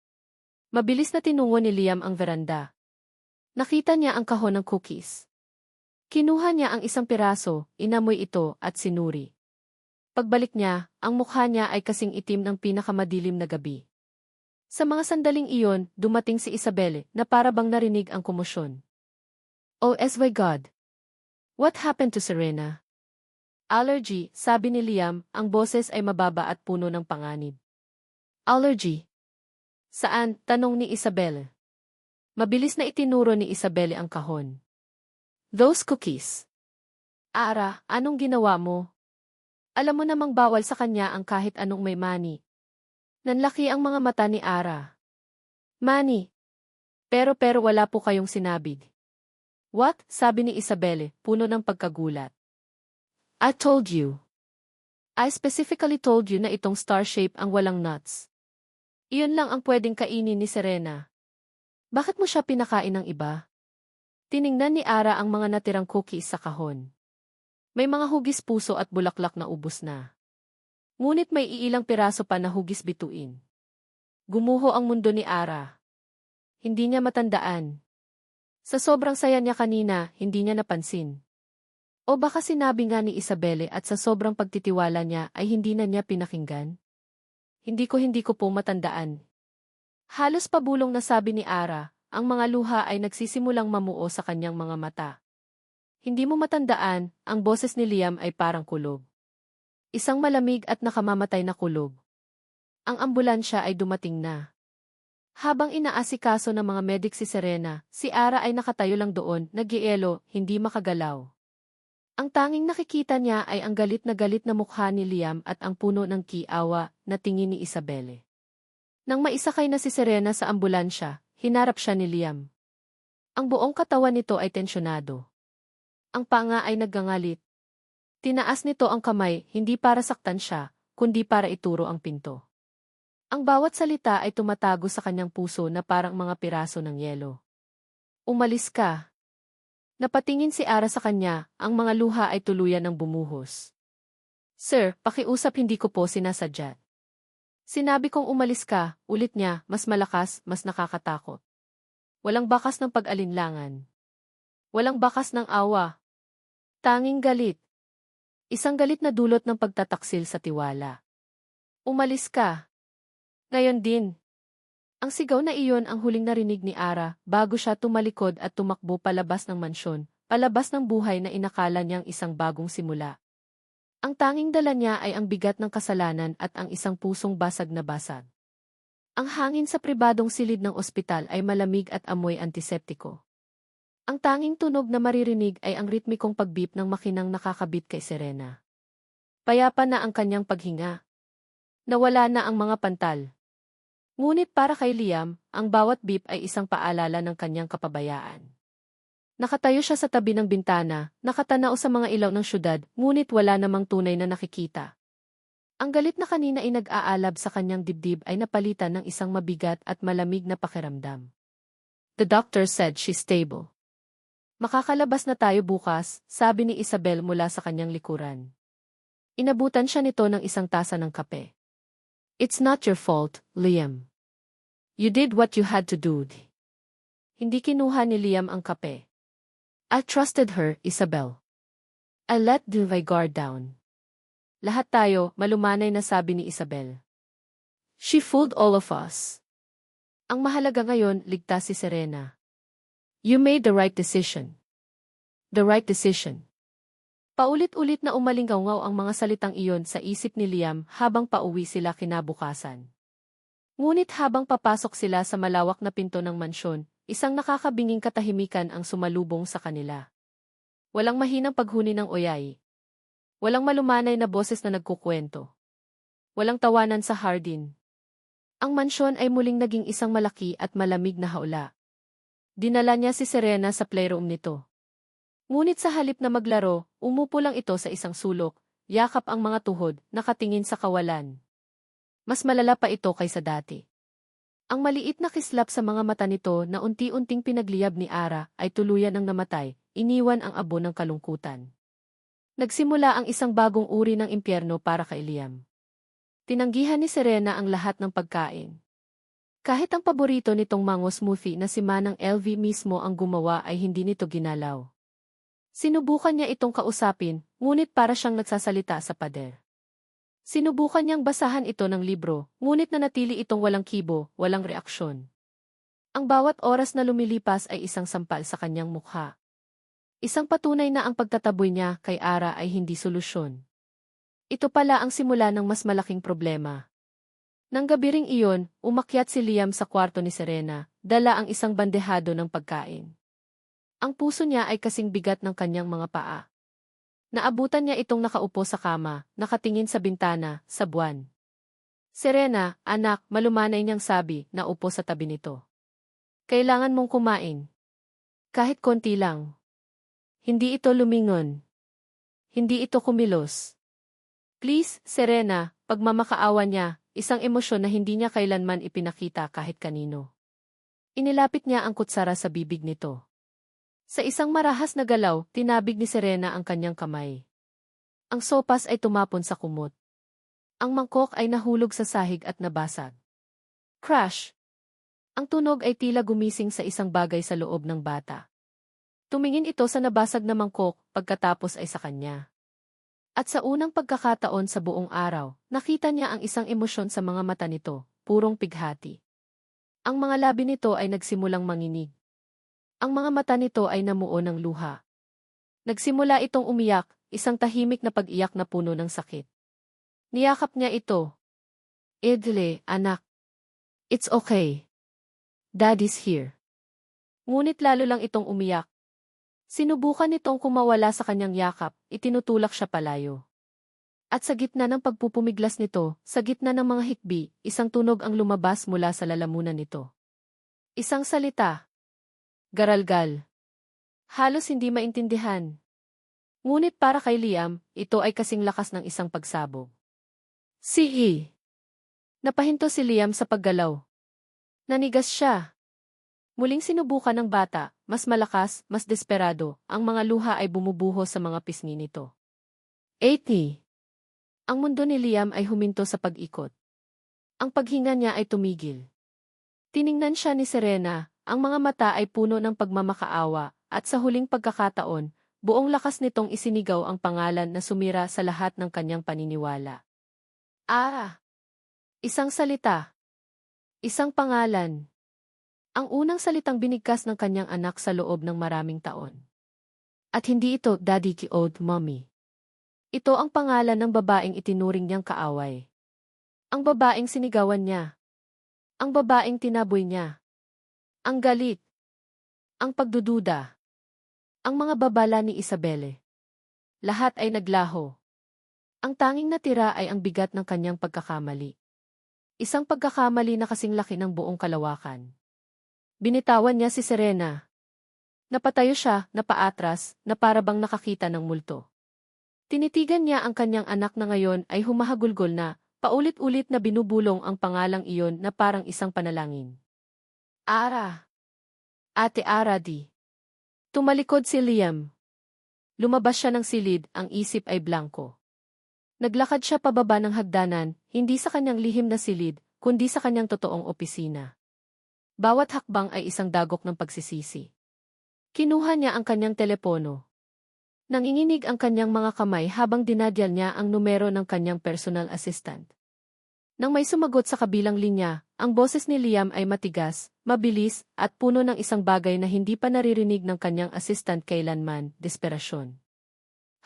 Mabilis na tinungo ni Liam ang veranda. Nakita niya ang kahon ng cookies. Kinuha niya ang isang piraso, inamoy ito at sinuri. Pagbalik niya, ang mukha niya ay kasing itim ng pinakamadilim na gabi. Sa mga sandaling iyon, dumating si Isabelle na para bang narinig ang komosyon. Oh my God! What happened to Serena? Allergy, sabi ni Liam, ang boses ay mababa at puno ng panganib. Allergy? Saan? Tanong ni Isabelle. Mabilis na itinuro ni Isabelle ang kahon. Those cookies. Ara, anong ginawa mo? Alam mo namang bawal sa kanya ang kahit anong may mani. Nanlaki ang mga mata ni Ara. Mani. Pero wala po kayong sinabi. What? Sabi ni Isabelle, puno ng pagkagulat. I told you. I specifically told you na itong star shape ang walang nuts. Iyon lang ang pwedeng kainin ni Serena. Bakit mo siya pinakain ng iba? Tiningnan ni Ara ang mga natirang cookies sa kahon. May mga hugis puso at bulaklak na ubos na. Ngunit may iilang piraso pa na hugis bituin. Gumuho ang mundo ni Ara. Hindi niya matandaan. Sa sobrang saya niya kanina, hindi niya napansin. O baka sinabi nga ni Isabelle at sa sobrang pagtitiwala niya ay hindi na niya pinakinggan? Hindi ko po matandaan. Halos pabulong na sabi ni Ara, ang mga luha ay nagsisimulang mamuo sa kanyang mga mata. Hindi mo matandaan, ang boses ni Liam ay parang kulog. Isang malamig at nakamamatay na kulog. Ang ambulansya ay dumating na. Habang inaasikaso ng mga medik si Serena, si Ara ay nakatayo lang doon, nag-ielo, hindi makagalaw. Ang tanging nakikita niya ay ang galit na mukha ni Liam at ang puno ng kiawa na tingin ni Isabelle. Nang maisakay na si Serena sa ambulansya, hinarap siya ni Liam. Ang buong katawan nito ay tensyonado. Ang panga ay naggangalit. Tinaas nito ang kamay, hindi para saktan siya, kundi para ituro ang pinto. Ang bawat salita ay tumatago sa kanyang puso na parang mga piraso ng yelo. Umalis ka. Napatingin si Ara sa kanya, ang mga luha ay tuluyan ng bumuhos. Sir, pakiusap, hindi ko po sinasadya. Sinabi kong umalis ka, ulit niya, mas malakas, mas nakakatakot. Walang bakas ng pag-alinlangan. Walang bakas ng awa. Tanging galit. Isang galit na dulot ng pagtataksil sa tiwala. Umalis ka. Ngayon din. Ang sigaw na iyon ang huling narinig ni Ara bago siya tumalikod at tumakbo palabas ng mansyon, palabas ng buhay na inakala niyang isang bagong simula. Ang tanging dala niya ay ang bigat ng kasalanan at ang isang pusong basag na basag. Ang hangin sa pribadong silid ng ospital ay malamig at amoy antiseptiko. Ang tanging tunog na maririnig ay ang ritmikong pagbip ng makinang nakakabit kay Serena. Payapa na ang kanyang paghinga. Nawala na ang mga pantal. Ngunit para kay Liam, ang bawat beep ay isang paalala ng kanyang kapabayaan. Nakatayo siya sa tabi ng bintana, nakatanaw sa mga ilaw ng syudad, ngunit wala namang tunay na nakikita. Ang galit na kanina ay nag-aalab sa kanyang dibdib ay napalitan ng isang mabigat at malamig na pakiramdam. The doctor said she's stable. Makakalabas na tayo bukas, sabi ni Isabel mula sa kanyang likuran. Inabutan siya nito ng isang tasa ng kape. It's not your fault, Liam. You did what you had to do. Hindi kinuha ni Liam ang kape. I trusted her, Isabel. I let my guard down. Lahat tayo, malumanay na sabi ni Isabel. She fooled all of us. Ang mahalaga ngayon, ligtas si Serena. You made the right decision. The right decision. Paulit-ulit na umalingaw-ngaw ang mga salitang iyon sa isip ni Liam habang pauwi sila kinabukasan. Ngunit habang papasok sila sa malawak na pinto ng mansyon, isang nakakabinging katahimikan ang sumalubong sa kanila. Walang mahinang paghuni ng oyay. Walang malumanay na boses na nagkukwento. Walang tawanan sa hardin. Ang mansyon ay muling naging isang malaki at malamig na haula. Dinala niya si Serena sa playroom nito. Ngunit sa halip na maglaro, umupo lang ito sa isang sulok, yakap ang mga tuhod, nakatingin sa kawalan. Mas malala pa ito kaysa dati. Ang maliit na kislap sa mga mata nito na unti-unting pinagliyab ni Ara ay tuluyan ang namatay, iniwan ang abo ng kalungkutan. Nagsimula ang isang bagong uri ng impyerno para kay Liam. Tinanggihan ni Serena ang lahat ng pagkain. Kahit ang paborito nitong mango smoothie na si Manang LV mismo ang gumawa ay hindi nito ginalaw. Sinubukan niya itong kausapin, ngunit para siyang nagsasalita sa pader. Sinubukan niyang basahan ito ng libro, ngunit nanatili itong walang kibo, walang reaksyon. Ang bawat oras na lumilipas ay isang sampal sa kanyang mukha. Isang patunay na ang pagtataboy niya kay Ara ay hindi solusyon. Ito pala ang simula ng mas malaking problema. Nang gabi ring iyon, umakyat si Liam sa kwarto ni Serena, dala ang isang bandehado ng pagkain. Ang puso niya ay kasing bigat ng kanyang mga paa. Naabutan niya itong nakaupo sa kama, nakatingin sa bintana, sa buwan. Serena, anak, malumanay niyang sabi, naupo sa tabi nito. Kailangan mong kumain. Kahit konti lang. Hindi ito lumingon. Hindi ito kumilos. Please, Serena, pagmamakaawa niya, isang emosyon na hindi niya kailanman ipinakita kahit kanino. Inilapit niya ang kutsara sa bibig nito. Sa isang marahas na galaw, tinabig ni Serena ang kanyang kamay. Ang sopas ay tumapon sa kumot. Ang mangkok ay nahulog sa sahig at nabasag. Crash! Ang tunog ay tila gumising sa isang bagay sa loob ng bata. Tumingin ito sa nabasag na mangkok, pagkatapos ay sa kanya. At sa unang pagkakataon sa buong araw, nakita niya ang isang emosyon sa mga mata nito, purong pighati. Ang mga labi nito ay nagsimulang manginig. Ang mga mata nito ay namuo ng luha. Nagsimula itong umiyak, isang tahimik na pag-iyak na puno ng sakit. Niyakap niya ito. Edle, anak. It's okay. Daddy's here. Ngunit lalo lang itong umiyak. Sinubukan nitong kumawala sa kanyang yakap, itinutulak siya palayo. At sa gitna ng pagpupumiglas nito, sa gitna ng mga hikbi, isang tunog ang lumabas mula sa lalamunan nito. Isang salita. Garalgal. Halos hindi maintindihan. Ngunit para kay Liam, ito ay kasing lakas ng isang pagsabog. Sihi. Napahinto si Liam sa paggalaw. Nanigas siya. Muling sinubukan ng bata, mas malakas, mas desperado, ang mga luha ay bumubuho sa mga pisngi nito. 80. Ang mundo ni Liam ay huminto sa pag-ikot. Ang paghinga niya ay tumigil. Tiningnan siya ni Serena, ang mga mata ay puno ng pagmamakaawa, at sa huling pagkakataon, buong lakas nitong isinigaw ang pangalan na sumira sa lahat ng kanyang paniniwala. Isang salita. Isang pangalan. Ang unang salitang binigkas ng kanyang anak sa loob ng maraming taon. At hindi ito Daddy ki old mommy. Ito ang pangalan ng babaeng itinuring niyang kaaway. Ang babaeng sinigawan niya. Ang babaeng tinaboy niya. Ang galit. Ang pagdududa. Ang mga babala ni Isabelle. Lahat ay naglaho. Ang tanging natira ay ang bigat ng kanyang pagkakamali. Isang pagkakamali na kasing laki ng buong kalawakan. Binitawan niya si Serena. Napatayo siya, napaatras, na para bang nakakita ng multo. Tinitigan niya ang kanyang anak na ngayon ay humahagulgol na, paulit-ulit na binubulong ang pangalang iyon na parang isang panalangin. Ara! Ate Ara di. Tumalikod si Liam. Lumabas siya ng silid, ang isip ay blanko. Naglakad siya pababa ng hagdanan, hindi sa kanyang lihim na silid, kundi sa kanyang totoong opisina. Bawat hakbang ay isang dagok ng pagsisisi. Kinuha niya ang kanyang telepono. Nanginginig ang kanyang mga kamay habang dinadyal niya ang numero ng kanyang personal assistant. Nang may sumagot sa kabilang linya, ang boses ni Liam ay matigas, mabilis, at puno ng isang bagay na hindi pa naririnig ng kanyang assistant kailanman, desperasyon.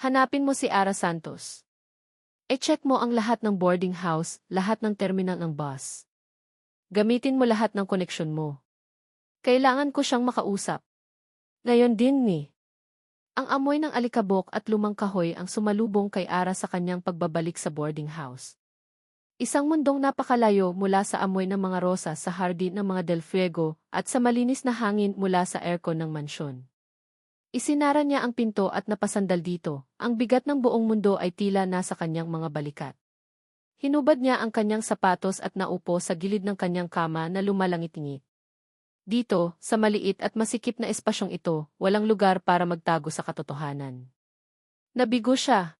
Hanapin mo si Ara Santos. E-check mo ang lahat ng boarding house, lahat ng terminal ng bus. Gamitin mo lahat ng koneksyon mo. Kailangan ko siyang makausap. Ngayon din ni. Ang amoy ng alikabok at lumang kahoy ang sumalubong kay Ara sa kanyang pagbabalik sa boarding house. Isang mundong napakalayo mula sa amoy ng mga rosas sa hardin ng mga Del Fuego at sa malinis na hangin mula sa aircon ng mansyon. Isinara niya ang pinto at napasandal dito, ang bigat ng buong mundo ay tila nasa kanyang mga balikat. Hinubad niya ang kanyang sapatos at naupo sa gilid ng kanyang kama na lumalangit-ngit. Dito, sa maliit at masikip na espasyong ito, walang lugar para magtago sa katotohanan. Nabigo siya.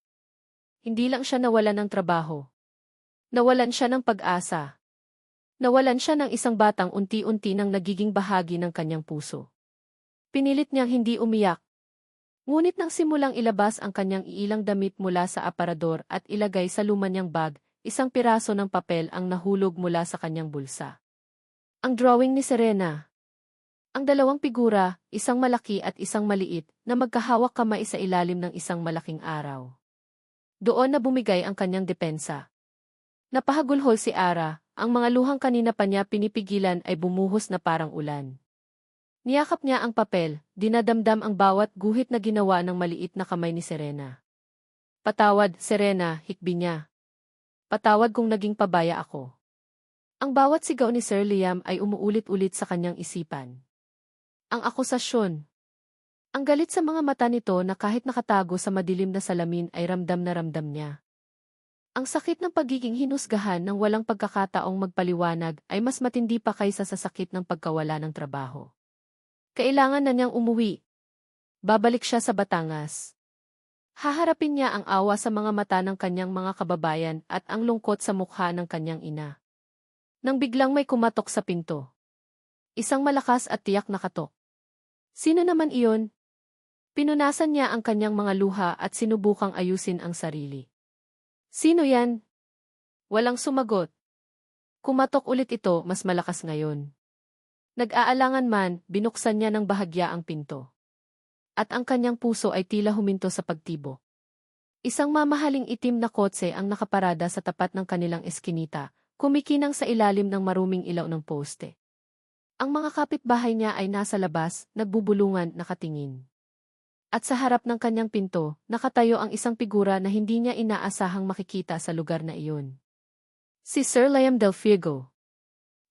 Hindi lang siya nawalan ng trabaho. Nawalan siya ng pag-asa. Nawalan siya ng isang batang unti-unti nang nagiging bahagi ng kanyang puso. Pinilit niyang hindi umiyak. Ngunit nang simulang ilabas ang kanyang iilang damit mula sa aparador at ilagay sa luma niyang bag, isang piraso ng papel ang nahulog mula sa kanyang bulsa. Ang drawing ni Serena. Ang dalawang figura, isang malaki at isang maliit, na magkahawak kamay sa ilalim ng isang malaking araw. Doon na bumigay ang kanyang depensa. Napahagulhol si Ara, ang mga luhang kanina pa niya pinipigilan ay bumuhos na parang ulan. Niyakap niya ang papel, dinadamdam ang bawat guhit na ginawa ng maliit na kamay ni Serena. Patawad, Serena, hikbi niya. Patawad kung naging pabaya ako. Ang bawat sigaw ni Sir Liam ay umuulit-ulit sa kanyang isipan. Ang akusasyon. Ang galit sa mga mata nito na kahit nakatago sa madilim na salamin ay ramdam na ramdam niya. Ang sakit ng pagiging hinusgahan ng walang pagkakataong magpaliwanag ay mas matindi pa kaysa sa sakit ng pagkawala ng trabaho. Kailangan na niyang umuwi. Babalik siya sa Batangas. Haharapin niya ang awa sa mga mata ng kanyang mga kababayan at ang lungkot sa mukha ng kanyang ina. Nang biglang may kumatok sa pinto. Isang malakas at tiyak na katok. Sino naman iyon? Pinunasan niya ang kanyang mga luha at sinubukang ayusin ang sarili. Sino yan? Walang sumagot. Kumatok ulit ito, mas malakas ngayon. Nag-aalangan man, binuksan niya ng bahagya ang pinto. At ang kanyang puso ay tila huminto sa pagtibo. Isang mamahaling itim na kotse ang nakaparada sa tapat ng kanilang eskinita, kumikinang sa ilalim ng maruming ilaw ng poste. Ang mga kapitbahay niya ay nasa labas, nagbubulungan, nakatingin. At sa harap ng kanyang pinto, nakatayo ang isang figura na hindi niya inaasahang makikita sa lugar na iyon. Si Sir Liam Del Fuego.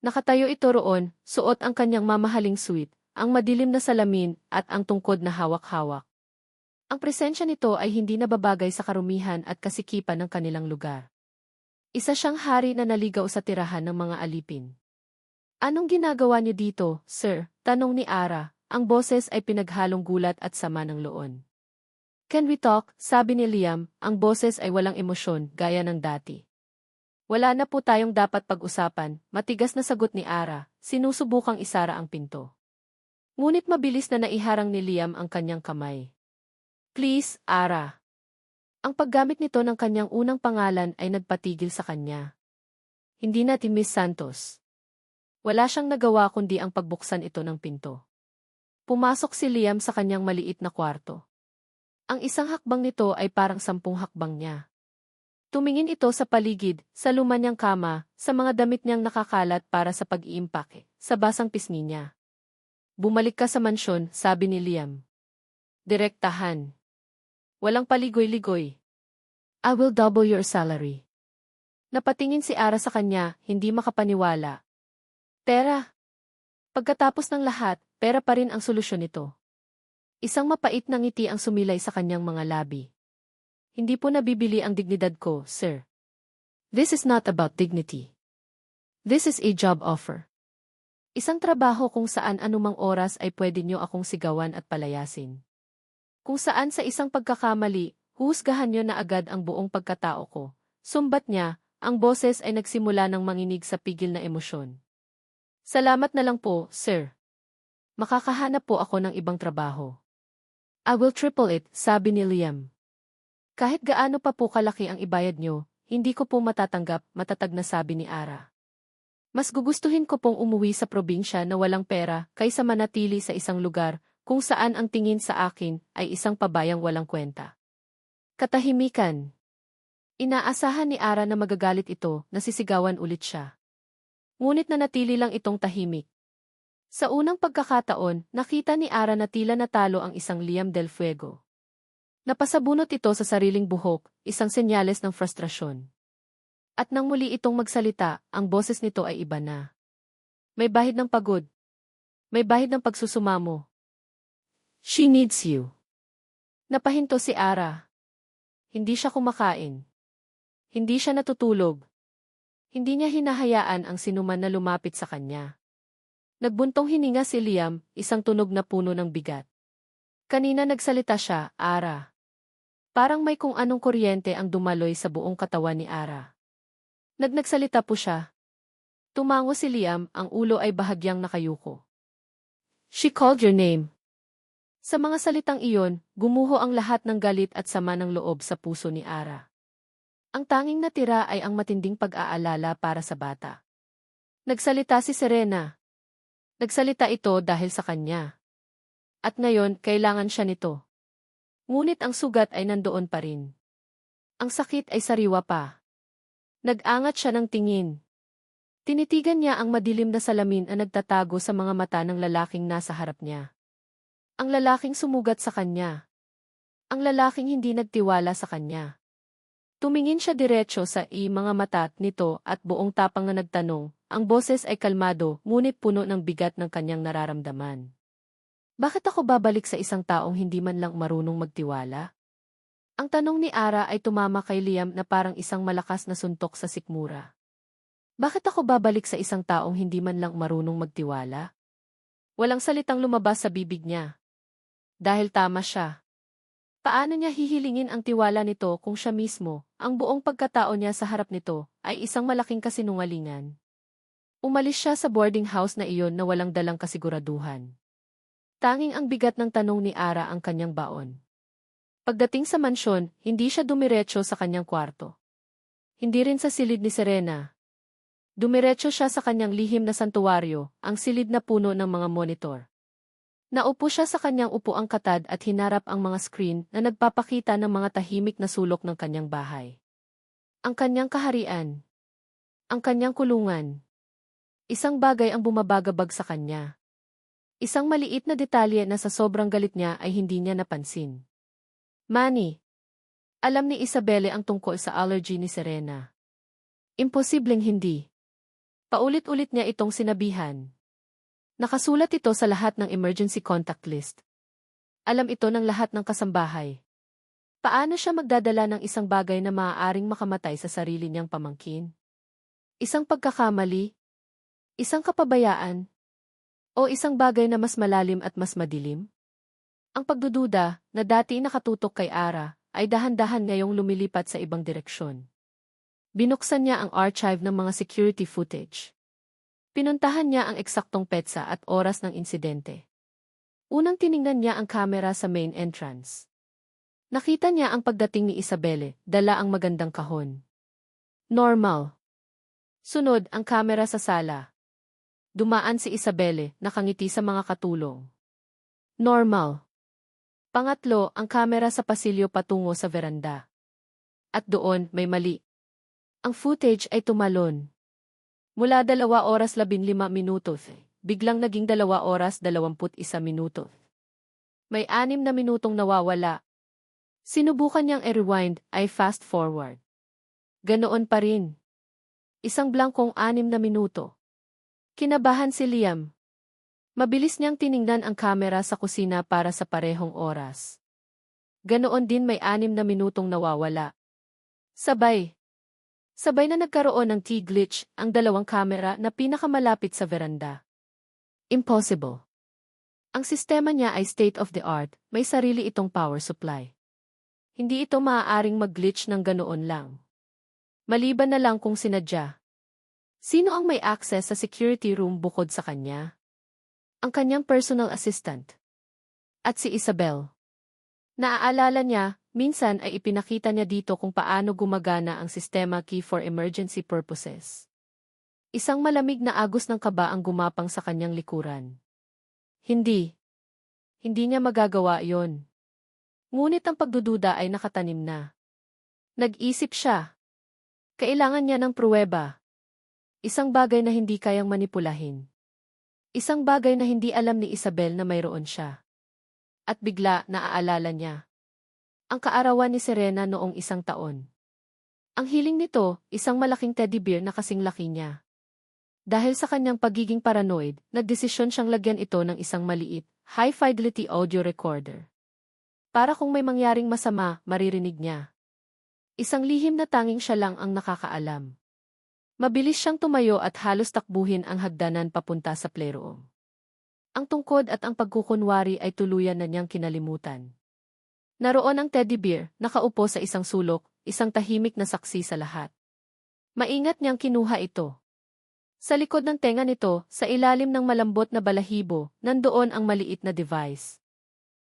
Nakatayo ito roon, suot ang kanyang mamahaling suit, ang madilim na salamin, at ang tungkod na hawak-hawak. Ang presensya nito ay hindi nababagay sa karumihan at kasikipan ng kanilang lugar. Isa siyang hari na naligaw sa tirahan ng mga alipin. Anong ginagawa niyo dito, sir? Tanong ni Ara. Ang boses ay pinaghalong gulat at sama ng loob. Can we talk? Sabi ni Liam, ang boses ay walang emosyon, gaya ng dati. Wala na po tayong dapat pag-usapan, matigas na sagot ni Ara, sinusubukang isara ang pinto. Ngunit mabilis na naiharang ni Liam ang kanyang kamay. Please, Ara. Ang paggamit nito ng kanyang unang pangalan ay nagpatigil sa kanya. Hindi na Miss Santos. Wala siyang nagawa kundi ang pagbuksan ito ng pinto. Pumasok si Liam sa kanyang maliit na kwarto. Ang isang hakbang nito ay parang 10 hakbang niya. Tumingin ito sa paligid, sa luma niyang kama, sa mga damit niyang nakakalat para sa pag-iimpake, sa basang pisngi niya. Bumalik ka sa mansyon, sabi ni Liam. Direktahan. Walang paligoy-ligoy. I will double your salary. Napatingin si Ara sa kanya, hindi makapaniwala. Pera. Pagkatapos ng lahat, pera pa rin ang solusyon nito. Isang mapait na ngiti ang sumilay sa kanyang mga labi. Hindi po nabibili ang dignidad ko, sir. This is not about dignity. This is a job offer. Isang trabaho kung saan anumang oras ay pwede nyo akong sigawan at palayasin. Kung saan sa isang pagkakamali, huhusgahan nyo na agad ang buong pagkatao ko. Sumbat niya, ang boses ay nagsimula ng manginig sa pigil na emosyon. Salamat na lang po, sir. Makakahanap po ako ng ibang trabaho. I will triple it, sabi ni Liam. Kahit gaano pa po kalaki ang ibayad nyo, hindi ko po matatanggap, matatag na sabi ni Ara. Mas gugustuhin ko pong umuwi sa probinsya na walang pera kaysa manatili sa isang lugar kung saan ang tingin sa akin ay isang pabayang walang kwenta. Katahimikan. Inaasahan ni Ara na magagalit ito, nasisigawan ulit siya. Ngunit nanatili lang itong tahimik. Sa unang pagkakataon, nakita ni Ara na tila natalo ang isang Liam del Fuego. Napasabunot ito sa sariling buhok, isang senyales ng frustrasyon. At nang muli itong magsalita, ang boses nito ay iba na. May bahid ng pagod. May bahid ng pagsusumamo. She needs you. Napahinto si Ara. Hindi siya kumakain. Hindi siya natutulog. Hindi niya hinahayaan ang sinuman na lumapit sa kanya. Nagbuntong hininga si Liam, isang tunog na puno ng bigat. Kanina nagsalita siya, Ara. Parang may kung anong kuryente ang dumaloy sa buong katawan ni Ara. Nagsalita po siya. Tumango si Liam, ang ulo ay bahagyang nakayuko. She called your name. Sa mga salitang iyon, gumuho ang lahat ng galit at sama ng loob sa puso ni Ara. Ang tanging natira ay ang matinding pag-aalala para sa bata. Nagsalita si Serena. Nagsalita ito dahil sa kanya. At ngayon, kailangan siya nito. Ngunit ang sugat ay nandoon pa rin. Ang sakit ay sariwa pa. Nag-angat siya ng tingin. Tinitigan niya ang madilim na salamin na nagtatago sa mga mata ng lalaking nasa harap niya. Ang lalaking sumugat sa kanya. Ang lalaking hindi nagtiwala sa kanya. Tumingin siya diretso sa mga mata nito at buong tapang na nagtanong, ang boses ay kalmado ngunit puno ng bigat ng kanyang nararamdaman. Bakit ako babalik sa isang taong hindi man lang marunong magtiwala? Ang tanong ni Ara ay tumama kay Liam na parang isang malakas na suntok sa sikmura. Bakit ako babalik sa isang taong hindi man lang marunong magtiwala? Walang salitang lumabas sa bibig niya. Dahil tama siya. Paano niya hihilingin ang tiwala nito kung siya mismo, ang buong pagkatao niya sa harap nito, ay isang malaking kasinungalingan? Umalis siya sa boarding house na iyon na walang dalang kasiguraduhan. Tanging ang bigat ng tanong ni Ara ang kanyang baon. Pagdating sa mansyon, hindi siya dumiretso sa kanyang kwarto. Hindi rin sa silid ni Serena. Dumiretso siya sa kanyang lihim na santuwaryo, ang silid na puno ng mga monitor. Naupo siya sa kanyang upuang katad at hinarap ang mga screen na nagpapakita ng mga tahimik na sulok ng kanyang bahay. Ang kanyang kaharian. Ang kanyang kulungan. Isang bagay ang bumabagabag sa kanya. Isang maliit na detalye na sa sobrang galit niya ay hindi niya napansin. Manny. Alam ni Isabelle ang tungkol sa allergy ni Serena. Imposibleng hindi. Paulit-ulit niya itong sinabihan. Nakasulat ito sa lahat ng emergency contact list. Alam ito ng lahat ng kasambahay. Paano siya magdadala ng isang bagay na maaaring makamatay sa sarili niyang pamangkin? Isang pagkakamali? Isang kapabayaan? O isang bagay na mas malalim at mas madilim? Ang pagdududa, na dati nakatutok kay Ara, ay dahan-dahan ngayong lumilipat sa ibang direksyon. Binuksan niya ang archive ng mga security footage. Pinuntahan niya ang eksaktong petsa at oras ng insidente. Unang tiningnan niya ang kamera sa main entrance. Nakita niya ang pagdating ni Isabelle, dala ang magandang kahon. Normal. Sunod ang kamera sa sala. Dumaan si Isabelle, nakangiti sa mga katulong. Normal. Pangatlo, ang kamera sa pasilyo patungo sa veranda. At doon, may mali. Ang footage ay tumalon. Mula 2 oras 15 minuto, biglang naging 2 oras 21 minuto. May 6 na minutong nawawala. Sinubukan niyang i-rewind, ay fast forward. Ganoon pa rin. Isang blankong 6 na minuto. Kinabahan si Liam. Mabilis niyang tiningnan ang kamera sa kusina para sa parehong oras. Ganoon din may 6 na minutong nawawala. Sabay na nagkaroon ng T-glitch ang 2 kamera na pinakamalapit sa veranda. Impossible. Ang sistema niya ay state-of-the-art, may sarili itong power supply. Hindi ito maaaring mag-glitch ng ganoon lang. Maliban na lang kung sinadya. Sino ang may access sa security room bukod sa kanya? Ang kanyang personal assistant. At si Isabel. Naaalala niya, minsan ay ipinakita niya dito kung paano gumagana ang sistema key for emergency purposes. Isang malamig na agos ng kaba ang gumapang sa kanyang likuran. Hindi niya magagawa yon. Ngunit ang pagdududa ay nakatanim na. Nag-isip siya. Kailangan niya ng pruweba. Isang bagay na hindi kayang manipulahin. Isang bagay na hindi alam ni Isabel na mayroon siya. At bigla naaalala niya. Ang kaarawan ni Serena noong 1 taon. Ang hiling nito, isang malaking teddy bear na kasing laki niya. Dahil sa kanyang pagiging paranoid, nagdesisyon siyang lagyan ito ng isang maliit, high-fidelity audio recorder. Para kung may mangyaring masama, maririnig niya. Isang lihim na tanging siya lang ang nakakaalam. Mabilis siyang tumayo at halos takbuhin ang hagdanan papunta sa playroom. Ang tungkod at ang pagkukunwari ay tuluyan na niyang kinalimutan. Naroon ang teddy bear, nakaupo sa isang sulok, isang tahimik na saksi sa lahat. Maingat niyang kinuha ito. Sa likod ng tenga nito, sa ilalim ng malambot na balahibo, nandoon ang maliit na device.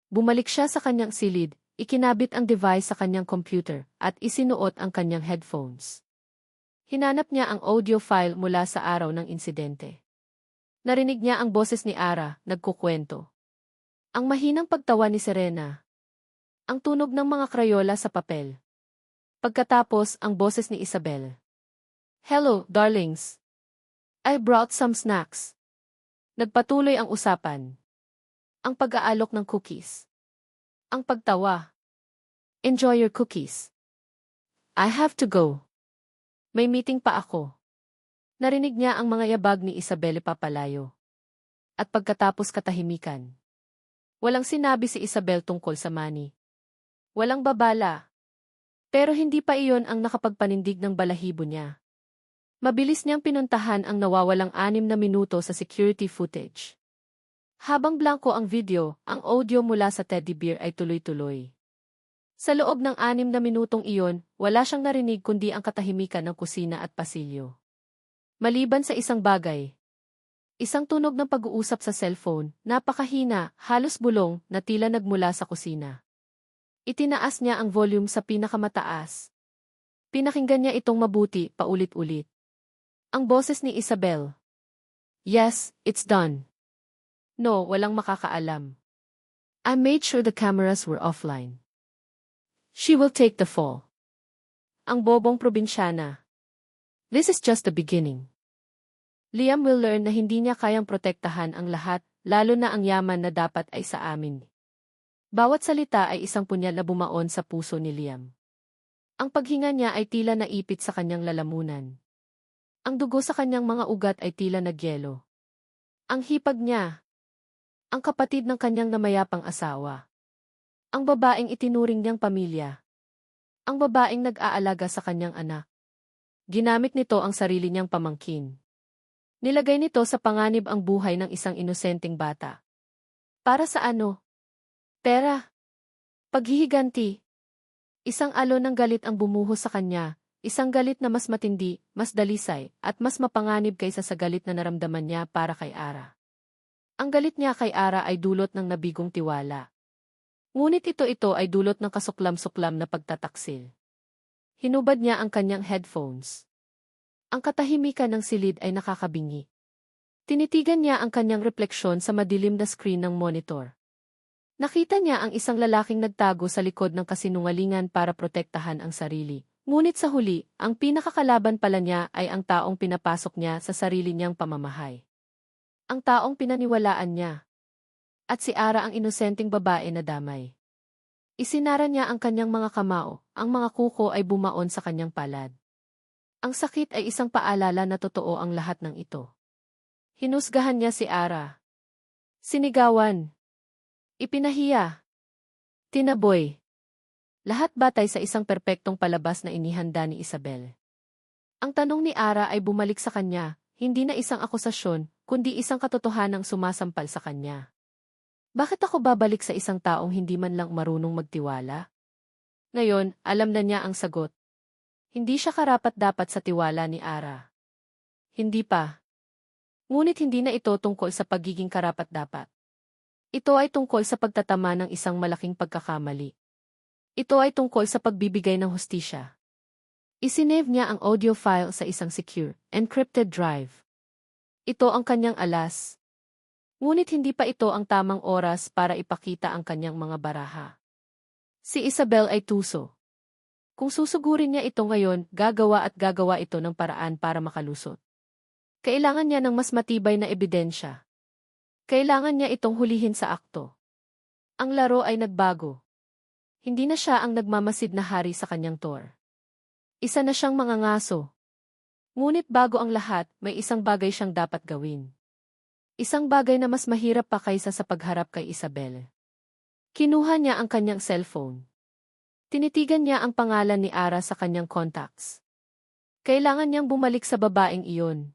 Bumalik siya sa kanyang silid, ikinabit ang device sa kanyang computer, at isinuot ang kanyang headphones. Hinanap niya ang audio file mula sa araw ng insidente. Narinig niya ang boses ni Ara, nagkukwento. Ang mahinang pagtawa ni Serena. Ang tunog ng mga krayola sa papel. Pagkatapos, ang boses ni Isabel. Hello, darlings. I brought some snacks. Nagpatuloy ang usapan. Ang pag-aalok ng cookies. Ang pagtawa. Enjoy your cookies. I have to go. May meeting pa ako. Narinig niya ang mga yabag ni Isabel papalayo. At pagkatapos katahimikan. Walang sinabi si Isabel tungkol sa money. Walang babala. Pero hindi pa iyon ang nakapagpanindig ng balahibo niya. Mabilis niyang pinuntahan ang nawawalang 6 na minuto sa security footage. Habang blanko ang video, ang audio mula sa teddy bear ay tuloy-tuloy. Sa loob ng 6 na minutong iyon, wala siyang narinig kundi ang katahimikan ng kusina at pasilyo. Maliban sa isang bagay. Isang tunog ng pag-uusap sa cellphone, napakahina, halos bulong, na tila nagmula sa kusina. Itinaas niya ang volume sa pinakamataas. Pinakinggan niya itong mabuti, paulit-ulit. Ang boses ni Isabel. Yes, it's done. No, walang makakaalam. I made sure the cameras were offline. She will take the fall. Ang bobong probinsyana. This is just the beginning. Liam will learn na hindi niya kayang protektahan ang lahat, lalo na ang yaman na dapat ay sa amin. Bawat salita ay isang punyal na bumaon sa puso ni Liam. Ang paghinga niya ay tila naipit sa kanyang lalamunan. Ang dugo sa kanyang mga ugat ay tila nagyelo. Ang hipag niya. Ang kapatid ng kanyang namayapang asawa. Ang babaeng itinuring niyang pamilya. Ang babaeng nag-aalaga sa kanyang anak. Ginamit nito ang sarili niyang pamangkin. Nilagay nito sa panganib ang buhay ng isang inosenteng bata. Para sa ano? Pera. Paghihiganti. Isang alon ng galit ang bumuhos sa kanya, isang galit na mas matindi, mas dalisay, at mas mapanganib kaysa sa galit na naramdaman niya para kay Ara. Ang galit niya kay Ara ay dulot ng nabigong tiwala. Ngunit ito ay dulot ng kasuklam-suklam na pagtataksil. Hinubad niya ang kanyang headphones. Ang katahimikan ng silid ay nakakabingi. Tinitigan niya ang kanyang refleksyon sa madilim na screen ng monitor. Nakita niya ang isang lalaking nagtago sa likod ng kasinungalingan para protektahan ang sarili. Ngunit sa huli, ang pinakakalaban pala niya ay ang taong pinapasok niya sa sarili niyang pamamahay. Ang taong pinaniwalaan niya. At si Ara ang inosenteng babae na damay. Isinara niya ang kanyang mga kamao, ang mga kuko ay bumaon sa kanyang palad. Ang sakit ay isang paalala na totoo ang lahat ng ito. Hinusgahan niya si Ara. Sinigawan. Ipinahiya. Tinaboy. Lahat batay sa isang perpektong palabas na inihanda ni Isabel. Ang tanong ni Ara ay bumalik sa kanya, hindi na isang akusasyon, kundi isang katotohanang sumasampal sa kanya. Bakit ako babalik sa isang taong hindi man lang marunong magtiwala? Ngayon, alam na niya ang sagot. Hindi siya karapat-dapat sa tiwala ni Ara. Hindi pa. Ngunit hindi na ito tungkol sa pagiging karapat-dapat. Ito ay tungkol sa pagtatama ng isang malaking pagkakamali. Ito ay tungkol sa pagbibigay ng hustisya. Isinave niya ang audio file sa isang secure, encrypted drive. Ito ang kanyang alas. Ngunit hindi pa ito ang tamang oras para ipakita ang kanyang mga baraha. Si Isabel ay tuso. Kung susugurin niya ito ngayon, gagawa ito ng paraan para makalusot. Kailangan niya ng mas matibay na ebidensya. Kailangan niya itong hulihin sa akto. Ang laro ay nagbago. Hindi na siya ang nagmamasid na hari sa kanyang tour. Isa na siyang mangangaso. Ngunit bago ang lahat, may isang bagay siyang dapat gawin. Isang bagay na mas mahirap pa kaysa sa pagharap kay Isabel. Kinuha niya ang kanyang cellphone. Tinitigan niya ang pangalan ni Ara sa kanyang contacts. Kailangan niyang bumalik sa babaeng iyon.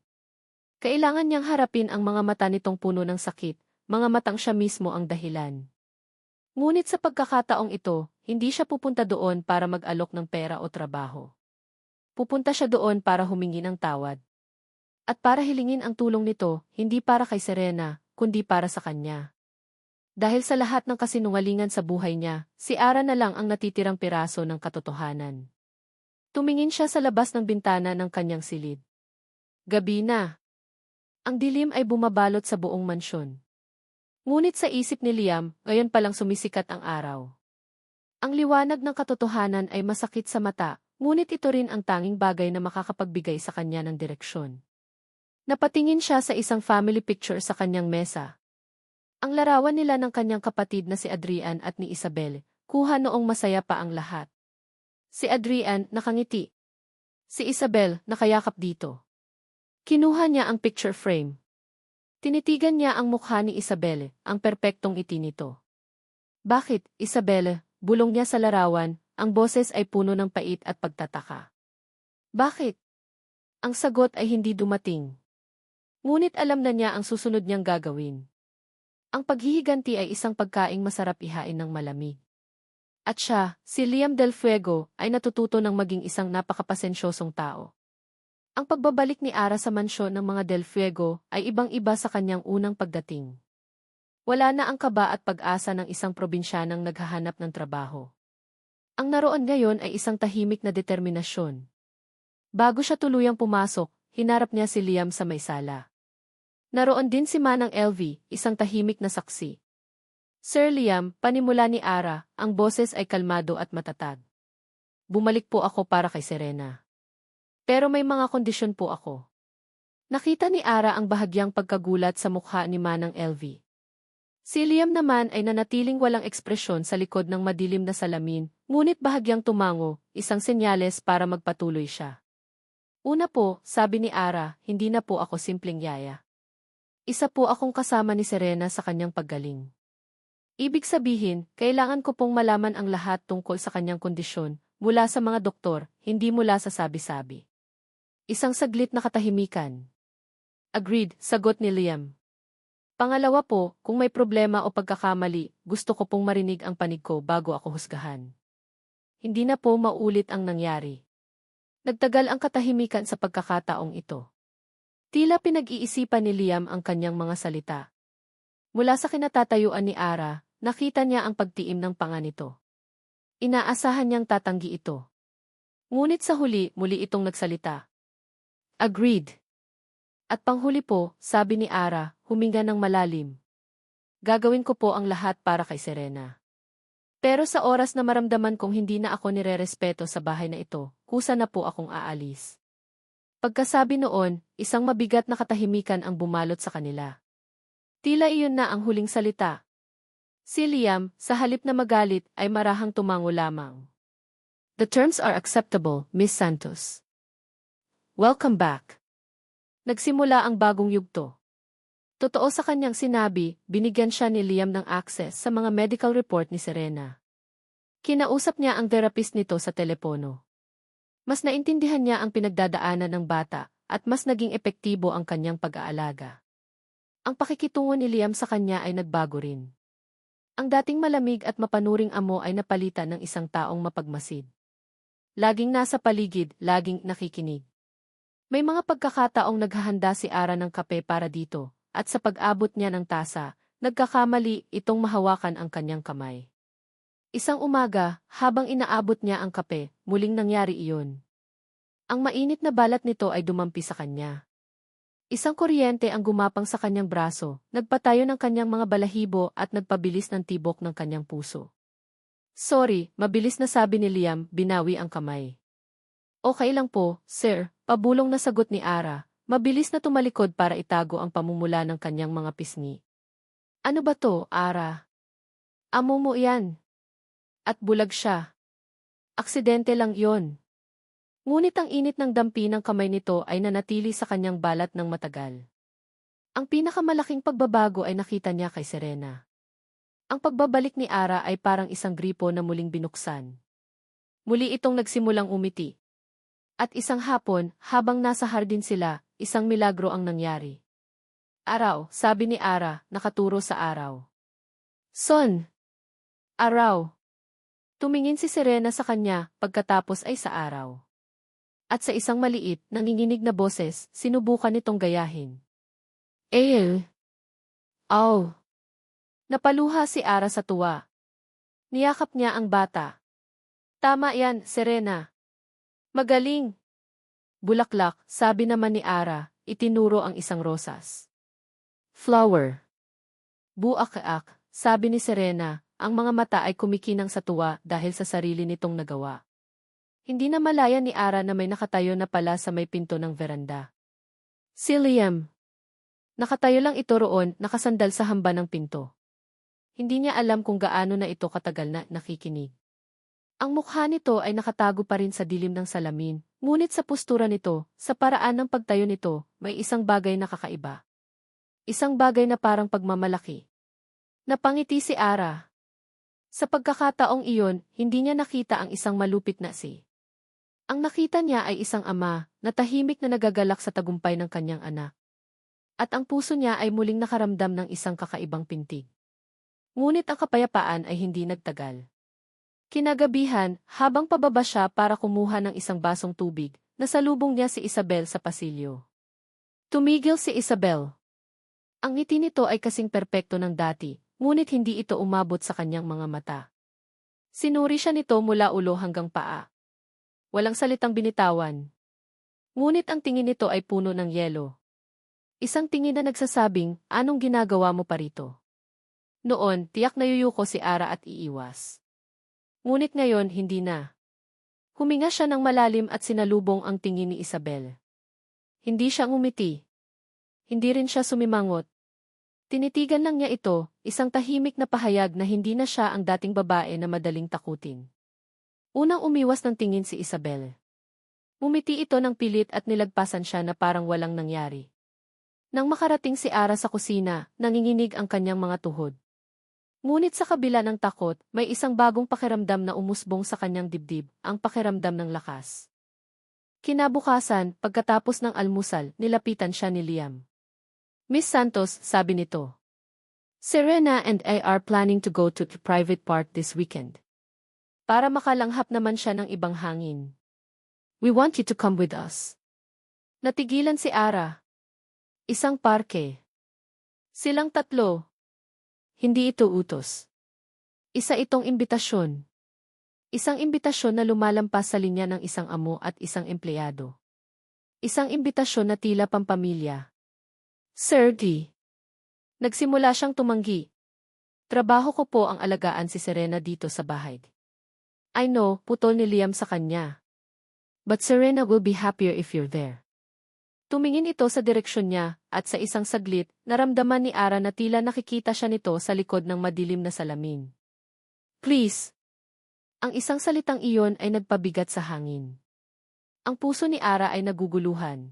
Kailangan niyang harapin ang mga mata nitong puno ng sakit, mga matang siya mismo ang dahilan. Ngunit sa pagkakataong ito, hindi siya pupunta doon para mag-alok ng pera o trabaho. Pupunta siya doon para humingi ng tawad. At para hilingin ang tulong nito, hindi para kay Serena, kundi para sa kanya. Dahil sa lahat ng kasinungalingan sa buhay niya, si Ara na lang ang natitirang piraso ng katotohanan. Tumingin siya sa labas ng bintana ng kanyang silid. Gabi na. Ang dilim ay bumabalot sa buong mansyon. Ngunit sa isip ni Liam, ngayon palang sumisikat ang araw. Ang liwanag ng katotohanan ay masakit sa mata, ngunit ito rin ang tanging bagay na makakapagbigay sa kanya ng direksyon. Napatingin siya sa isang family picture sa kanyang mesa. Ang larawan nila ng kanyang kapatid na si Adrian at ni Isabel, kuha noong masaya pa ang lahat. Si Adrian, nakangiti. Si Isabel, nakayakap dito. Kinuha niya ang picture frame. Tinitigan niya ang mukha ni Isabel, ang perpektong ngiti nito. Bakit, Isabel? Bulong niya sa larawan, ang boses ay puno ng pait at pagtataka. Bakit? Ang sagot ay hindi dumating. Ngunit alam na niya ang susunod niyang gagawin. Ang paghihiganti ay isang pagkaing masarap ihain ng malamig. At siya, si Liam Del Fuego, ay natututo ng maging isang napakapasensyosong tao. Ang pagbabalik ni Ara sa mansyon ng mga Del Fuego ay ibang-iba sa kanyang unang pagdating. Wala na ang kaba at pag-asa ng isang probinsyanang naghahanap ng trabaho. Ang naroon ngayon ay isang tahimik na determinasyon. Bago siya tuluyang pumasok, hinarap niya si Liam sa may sala. Naroon din si Manang LV, isang tahimik na saksi. Sir Liam, panimula ni Ara, ang boses ay kalmado at matatag. Bumalik po ako para kay Serena. Pero may mga kondisyon po ako. Nakita ni Ara ang bahagyang pagkagulat sa mukha ni Manang LV. Si Liam naman ay nanatiling walang ekspresyon sa likod ng madilim na salamin, ngunit bahagyang tumango, isang senyales para magpatuloy siya. Una po, sabi ni Ara, hindi na po ako simpleng yaya. Isa po akong kasama ni Serena sa kanyang paggaling. Ibig sabihin, kailangan ko pong malaman ang lahat tungkol sa kanyang kondisyon, mula sa mga doktor, hindi mula sa sabi-sabi. Isang saglit na katahimikan. Agreed, sagot ni Liam. Pangalawa po, kung may problema o pagkakamali, gusto ko pong marinig ang panig ko bago ako husgahan. Hindi na po maulit ang nangyari. Nagtagal ang katahimikan sa pagkakataong ito. Tila pinag-iisipan ni Liam ang kanyang mga salita. Mula sa kinatatayuan ni Ara, nakita niya ang pagtiim ng panga nito. Inaasahan niyang tatanggi ito. Ngunit sa huli, muli itong nagsalita. Agreed. At panghuli po, sabi ni Ara, huminga ng malalim. Gagawin ko po ang lahat para kay Serena. Pero sa oras na maramdaman kong hindi na ako nirerespeto sa bahay na ito, kusa na po akong aalis. Pagkasabi noon, isang mabigat na katahimikan ang bumalot sa kanila. Tila iyon na ang huling salita. Si Liam, sa halip na magalit, ay marahang tumango lamang. The terms are acceptable, Miss Santos. Welcome back. Nagsimula ang bagong yugto. Totoo sa kanyang sinabi, binigyan siya ni Liam ng access sa mga medical report ni Serena. Kinausap niya ang therapist nito sa telepono. Mas naintindihan niya ang pinagdadaanan ng bata at mas naging epektibo ang kanyang pag-aalaga. Ang pakikitungo ni Liam sa kanya ay nagbago rin. Ang dating malamig at mapanuring amo ay napalitan ng isang taong mapagmasid. Laging nasa paligid, laging nakikinig. May mga pagkakataong naghahanda si Ara ng kape para dito, at sa pag-abot niya ng tasa, nagkakamali itong mahawakan ang kanyang kamay. Isang umaga, habang inaabot niya ang kape, muling nangyari iyon. Ang mainit na balat nito ay dumampi sa kanya. Isang kuryente ang gumapang sa kanyang braso, nagpatayo ng kanyang mga balahibo at nagpabilis ng tibok ng kanyang puso. Sorry, mabilis na sabi ni Liam, binawi ang kamay. Okay lang po, sir, pabulong na sagot ni Ara, mabilis na tumalikod para itago ang pamumula ng kanyang mga pisngi. Ano ba to, Ara? Amo mo yan. At bulag siya. Aksidente lang yon. Ngunit ang init ng dampi ng kamay nito ay nanatili sa kanyang balat ng matagal. Ang pinakamalaking pagbabago ay nakita niya kay Serena. Ang pagbabalik ni Ara ay parang isang gripo na muling binuksan. Muli itong nagsimulang umiti. At isang hapon, habang nasa hardin sila, isang milagro ang nangyari. Araw, sabi ni Ara, nakaturo sa araw. Son! Araw! Tumingin si Serena sa kanya, pagkatapos ay sa araw. At sa isang maliit, nanginginig na boses, sinubukan nitong gayahin. Oh! Napaluha si Ara sa tuwa. Niyakap niya ang bata. Tama yan, Serena. Magaling! Bulaklak, sabi naman ni Ara, itinuro ang isang rosas. Flower. Buak-ak, sabi ni Serena, ang mga mata ay kumikinang sa tuwa dahil sa sarili nitong nagawa. Hindi na malaya ni Ara na may nakatayo na pala sa may pinto ng veranda. Si Liam. Nakatayo lang ito roon, nakasandal sa hamba ng pinto. Hindi niya alam kung gaano na ito katagal na nakikinig. Ang mukha nito ay nakatago pa rin sa dilim ng salamin, ngunit sa postura nito, sa paraan ng pagtayo nito, may isang bagay na kakaiba. Isang bagay na parang pagmamalaki. Napangiti si Ara. Sa pagkakataong iyon, hindi niya nakita ang isang malupit na si. Ang nakita niya ay isang ama, na tahimik na nagagalak sa tagumpay ng kanyang anak. At ang puso niya ay muling nakaramdam ng isang kakaibang pintig. Ngunit ang kapayapaan ay hindi nagtagal. Kinagabihan, habang pababa siya para kumuha ng isang basong tubig, nasalubong niya si Isabel sa pasilyo. Tumigil si Isabel. Ang ngiti nito ay kasing perpekto ng dati, ngunit hindi ito umabot sa kanyang mga mata. Sinuri siya nito mula ulo hanggang paa. Walang salitang binitawan. Ngunit ang tingin nito ay puno ng yelo. Isang tingin na nagsasabing, anong ginagawa mo pa rito? Noon, tiyak na yuyuko si Ara at iiwas. Ngunit ngayon, hindi na. Huminga siya ng malalim at sinalubong ang tingin ni Isabel. Hindi siya ngumiti. Hindi rin siya sumimangot. Tinitigan lang niya ito, isang tahimik na pahayag na hindi na siya ang dating babae na madaling takutin. Unang umiwas ng tingin si Isabel. Umiti ito ng pilit at nilagpasan siya na parang walang nangyari. Nang makarating si Ara sa kusina, nanginginig ang kanyang mga tuhod. Ngunit sa kabila ng takot, may isang bagong pakiramdam na umusbong sa kanyang dibdib, ang pakiramdam ng lakas. Kinabukasan, pagkatapos ng almusal, nilapitan siya ni Liam. Miss Santos, sabi nito. Serena and I are planning to go to the private park this weekend. Para makalanghap naman siya ng ibang hangin. We want you to come with us. Natigilan si Ara. Isang parke. Silang tatlo. Hindi ito utos. Isa itong imbitasyon. Isang imbitasyon na lumalampas sa linya ng isang amo at isang empleyado. Isang imbitasyon na tila pampamilya. Sir D. Nagsimula siyang tumanggi. Trabaho ko po ang alagaan si Serena dito sa bahay. I know, putol ni Liam sa kanya. But Serena will be happier if you're there. Tumingin ito sa direksyon niya, at sa isang saglit, naramdaman ni Ara na tila nakikita siya nito sa likod ng madilim na salamin. Please. Ang isang salitang iyon ay nagpabigat sa hangin. Ang puso ni Ara ay naguguluhan.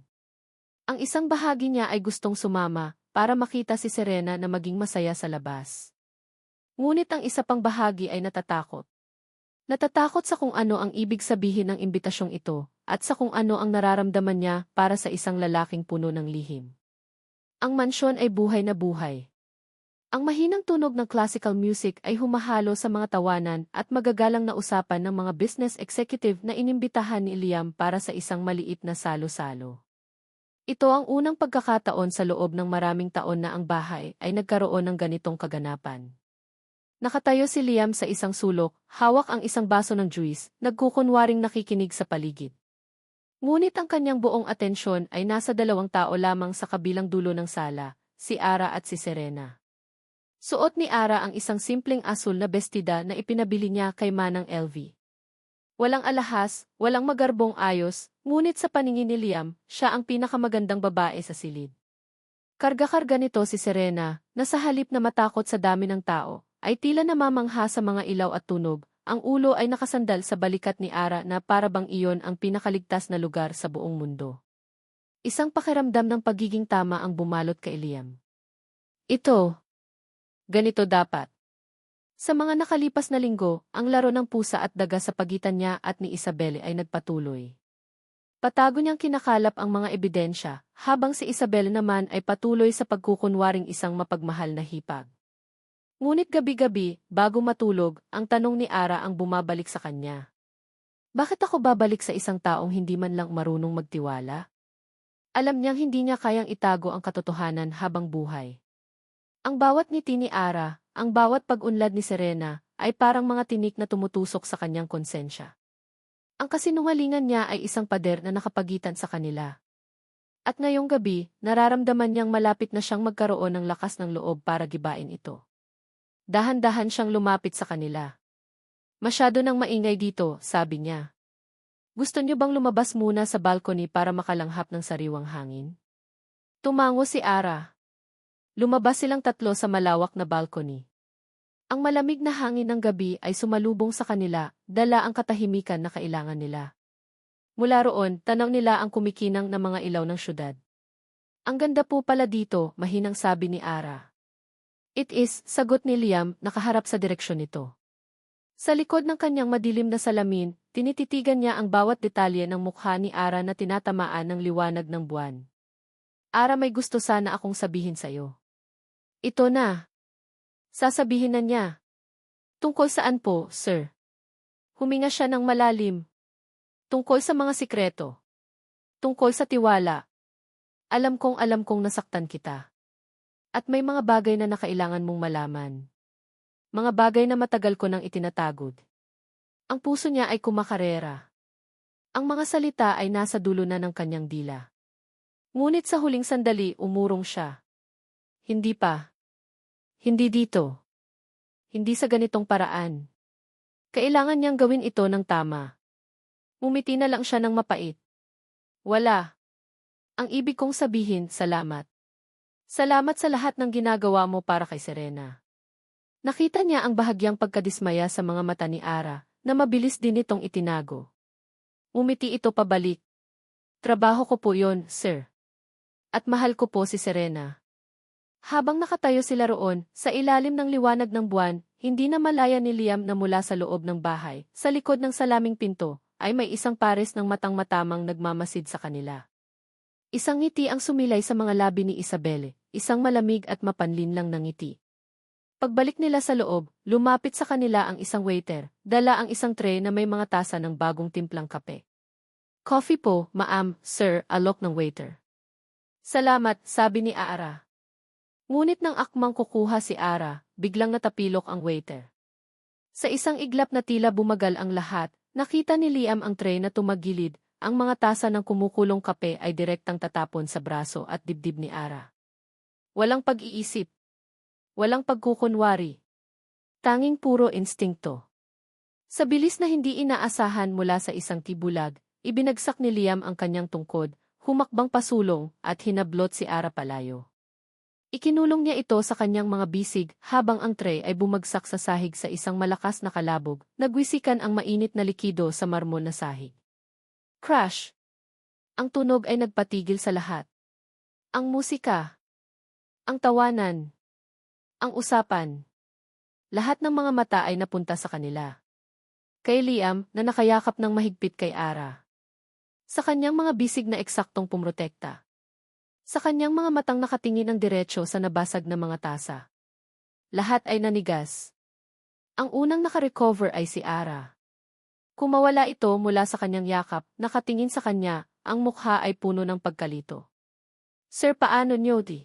Ang isang bahagi niya ay gustong sumama, para makita si Serena na maging masaya sa labas. Ngunit ang isa pang bahagi ay natatakot. Natatakot sa kung ano ang ibig sabihin ng imbitasyong ito, at sa kung ano ang nararamdaman niya para sa isang lalaking puno ng lihim. Ang mansyon ay buhay na buhay. Ang mahinang tunog ng classical music ay humahalo sa mga tawanan at magagalang na usapan ng mga business executive na inimbitahan ni Liam para sa isang maliit na salo-salo. Ito ang unang pagkakataon sa loob ng maraming taon na ang bahay ay nagkaroon ng ganitong kaganapan. Nakatayo si Liam sa isang sulok, hawak ang isang baso ng juice, nagkukunwaring nakikinig sa paligid. Ngunit ang kanyang buong atensyon ay nasa dalawang tao lamang sa kabilang dulo ng sala, si Ara at si Serena. Suot ni Ara ang isang simpleng asul na bestida na ipinabili niya kay Manang LV. Walang alahas, walang magarbong ayos, ngunit sa paningin ni Liam, siya ang pinakamagandang babae sa silid. Karga-karga nito si Serena, na sa halip na matakot sa dami ng tao, ay tila namamangha sa mga ilaw at tunog, ang ulo ay nakasandal sa balikat ni Ara na para bang iyon ang pinakaligtas na lugar sa buong mundo. Isang pakiramdam ng pagiging tama ang bumalot kay Liam. Ito. Ganito dapat. Sa mga nakalipas na linggo, ang laro ng pusa at daga sa pagitan niya at ni Isabelle ay nagpatuloy. Patago niyang kinakalap ang mga ebidensya, habang si Isabelle naman ay patuloy sa pagkukunwaring isang mapagmahal na hipag. Ngunit gabi-gabi, bago matulog, ang tanong ni Ara ang bumabalik sa kanya. Bakit ako babalik sa isang taong hindi man lang marunong magtiwala? Alam niyang hindi niya kayang itago ang katotohanan habang buhay. Ang bawat ngiti ni Ara, ang bawat pag-unlad ni Serena, ay parang mga tinik na tumutusok sa kanyang konsensya. Ang kasinungalingan niya ay isang pader na nakapagitan sa kanila. At ngayong gabi, nararamdaman niyang malapit na siyang magkaroon ng lakas ng loob para gibain ito. Dahan-dahan siyang lumapit sa kanila. Masyado nang maingay dito, sabi niya. Gusto niyo bang lumabas muna sa balcony para makalanghap ng sariwang hangin? Tumango si Ara. Lumabas silang tatlo sa malawak na balcony. Ang malamig na hangin ng gabi ay sumalubong sa kanila, dala ang katahimikan na kailangan nila. Mula roon, tanaw nila ang kumikinang na mga ilaw ng syudad. Ang ganda po pala dito, mahinang sabi ni Ara. It is, sagot ni Liam, nakaharap sa direksyon nito. Sa likod ng kanyang madilim na salamin, tinititigan niya ang bawat detalye ng mukha ni Ara na tinatamaan ng liwanag ng buwan. Ara, may gusto sana akong sabihin sa'yo. Ito na. Sasabihin na niya. Tungkol saan po, sir? Huminga siya ng malalim. Tungkol sa mga sikreto. Tungkol sa tiwala. Alam kong nasaktan kita. At may mga bagay na nakailangan mong malaman. Mga bagay na matagal ko nang itinatagod. Ang puso niya ay kumakarera. Ang mga salita ay nasa dulo na ng kanyang dila. Ngunit sa huling sandali umurong siya. Hindi pa. Hindi dito. Hindi sa ganitong paraan. Kailangan niyang gawin ito ng tama. Ngumiti na lang siya ng mapait. Wala. Ang ibig kong sabihin, salamat. Salamat sa lahat ng ginagawa mo para kay Serena. Nakita niya ang bahagyang pagkadismaya sa mga mata ni Ara, na mabilis din itong itinago. Umiti ito pabalik. Trabaho ko po yon, sir. At mahal ko po si Serena. Habang nakatayo sila roon, sa ilalim ng liwanag ng buwan, hindi na malaya ni Liam na mula sa loob ng bahay, sa likod ng salaming pinto, ay may isang pares ng matang-matamang nagmamasid sa kanila. Isang ngiti ang sumilay sa mga labi ni Isabelle, isang malamig at mapanlinlang na ngiti. Pagbalik nila sa loob, lumapit sa kanila ang isang waiter, dala ang isang tray na may mga tasa ng bagong timplang kape. Coffee po, ma'am, sir, alok ng waiter. Salamat, sabi ni Ara. Ngunit nang akmang kukuha si Ara, biglang natapilok ang waiter. Sa isang iglap na tila bumagal ang lahat, nakita ni Liam ang tray na tumagilid, ang mga tasa ng kumukulong kape ay direktang tatapon sa braso at dibdib ni Ara. Walang pag-iisip. Walang pagkukunwari. Tanging puro instinkto. Sa bilis na hindi inaasahan mula sa isang tibulag, ibinagsak ni Liam ang kanyang tungkod, humakbang pasulong, at hinablot si Ara palayo. Ikinulong niya ito sa kanyang mga bisig habang ang tray ay bumagsak sa sahig sa isang malakas na kalabog, nagwisikan ang mainit na likido sa marmon na sahig. Crash! Ang tunog ay nagpatigil sa lahat. Ang musika. Ang tawanan. Ang usapan. Lahat ng mga mata ay napunta sa kanila. Kay Liam na nakayakap ng mahigpit kay Ara. Sa kanyang mga bisig na eksaktong pumrotekta. Sa kanyang mga matang nakatingin ng diretsyo sa nabasag na mga tasa. Lahat ay nanigas. Ang unang nakarecover ay si Ara. Kumawala ito mula sa kanyang yakap, nakatingin sa kanya, ang mukha ay puno ng pagkalito. Sir, paano niyo di?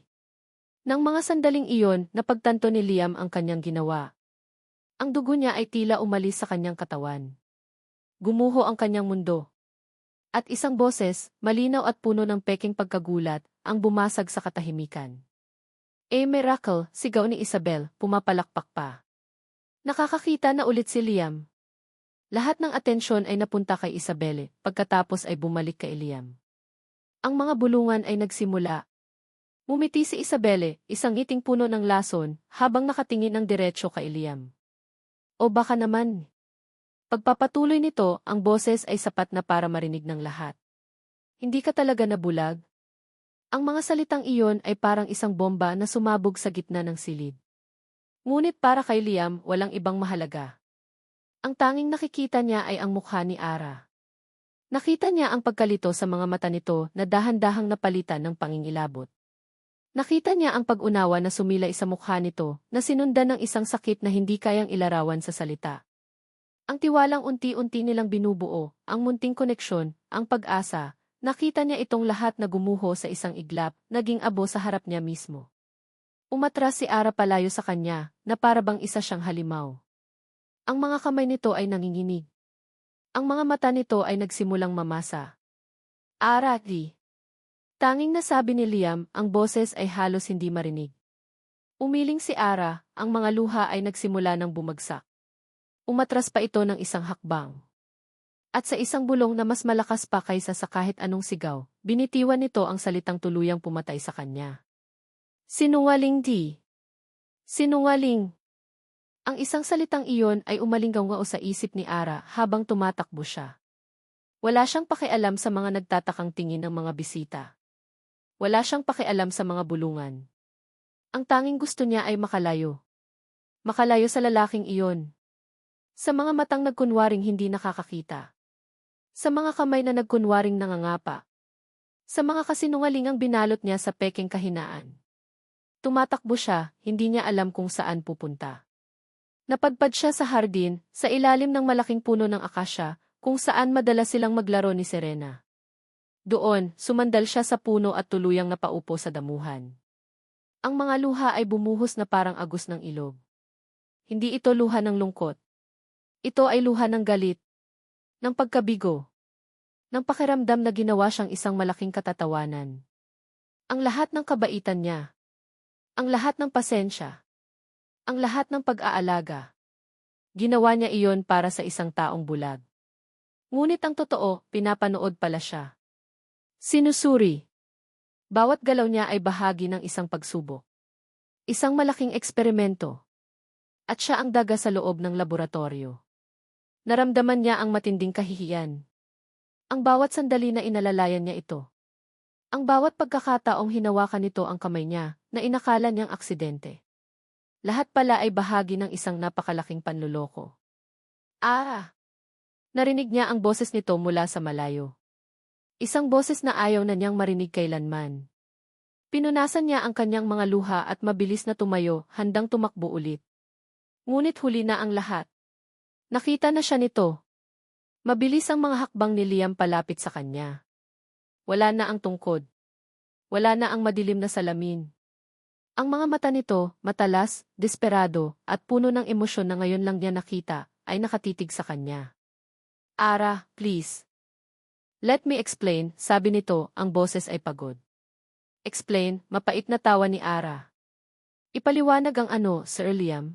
Nang mga sandaling iyon, napagtanto ni Liam ang kanyang ginawa. Ang dugo niya ay tila umalis sa kanyang katawan. Gumuho ang kanyang mundo. At isang boses, malinaw at puno ng peking pagkagulat, ang bumasag sa katahimikan. Miracle, sigaw ni Isabel, pumapalakpak pa. Nakakakita na ulit si Liam. Lahat ng atensyon ay napunta kay Isabelle, pagkatapos ay bumalik kay Liam. Ang mga bulungan ay nagsimula. Mumiti si Isabelle, isang ngiting puno ng lason, habang nakatingin ng diretsyo kay Liam. O baka naman. Pagpapatuloy nito, ang boses ay sapat na para marinig ng lahat. Hindi ka talaga nabulag? Ang mga salitang iyon ay parang isang bomba na sumabog sa gitna ng silid. Ngunit para kay Liam, walang ibang mahalaga. Ang tanging nakikita niya ay ang mukha ni Ara. Nakita niya ang pagkalito sa mga mata nito na dahan-dahang napalitan ng pangingilabot. Nakita niya ang pag-unawa na sumilay sa mukha nito na sinundan ng isang sakit na hindi kayang ilarawan sa salita. Ang tiwalang unti-unti nilang binubuo, ang munting koneksyon, ang pag-asa, nakita niya itong lahat na gumuho sa isang iglap, naging abo sa harap niya mismo. Umatras si Ara palayo sa kanya, na parabang isa siyang halimaw. Ang mga kamay nito ay nanginginig. Ang mga mata nito ay nagsimulang mamasa. Ara, di. Tanging nasabi ni Liam, ang boses ay halos hindi marinig. Umiling si Ara, ang mga luha ay nagsimula ng bumagsak. Umatras pa ito ng isang hakbang. At sa isang bulong na mas malakas pa kaysa sa kahit anong sigaw, binitiwan nito ang salitang tuluyang pumatay sa kanya. Sinungaling di. Sinungaling. Ang isang salitang iyon ay umalinggaw sa isip ni Ara habang tumatakbo siya. Wala siyang pakialam sa mga nagtatakang tingin ng mga bisita. Wala siyang pakialam sa mga bulungan. Ang tanging gusto niya ay makalayo. Makalayo sa lalaking iyon. Sa mga matang nagkunwaring hindi nakakakita. Sa mga kamay na nagkunwaring nangangapa. Sa mga kasinungalingang binalot niya sa pekeng kahinaan. Tumatakbo siya, hindi niya alam kung saan pupunta. Napadpad siya sa hardin, sa ilalim ng malaking puno ng akasya, kung saan madalas silang maglaro ni Serena. Doon, sumandal siya sa puno at tuluyang napaupo sa damuhan. Ang mga luha ay bumuhos na parang agos ng ilog. Hindi ito luha ng lungkot. Ito ay luha ng galit, ng pagkabigo, ng pakiramdam na ginawa siyang isang malaking katatawanan. Ang lahat ng kabaitan niya, ang lahat ng pasensya, ang lahat ng pag-aalaga. Ginawa niya iyon para sa isang taong bulag. Ngunit ang totoo, pinapanood pala siya. Sinusuri. Bawat galaw niya ay bahagi ng isang pagsubok. Isang malaking eksperimento. At siya ang daga sa loob ng laboratorio. Naramdaman niya ang matinding kahihiyan. Ang bawat sandali na inalalayan niya ito. Ang bawat pagkakataong hinawakan nito ang kamay niya, na inakala niyang aksidente. Lahat pala ay bahagi ng isang napakalaking panluloko. Narinig niya ang boses nito mula sa malayo. Isang boses na ayaw na niyang marinig kailanman. Pinunasan niya ang kanyang mga luha at mabilis na tumayo, handang tumakbo ulit. Ngunit huli na ang lahat. Nakita na siya nito. Mabilis ang mga hakbang ni Liam palapit sa kanya. Wala na ang tungkod. Wala na ang madilim na salamin. Ang mga mata nito, matalas, desperado, at puno ng emosyon na ngayon lang niya nakita, ay nakatitig sa kanya. Ara, please. Let me explain, sabi nito, ang boses ay pagod. Explain, mapait na tawa ni Ara. Ipaliwanag ang ano, Sir Liam?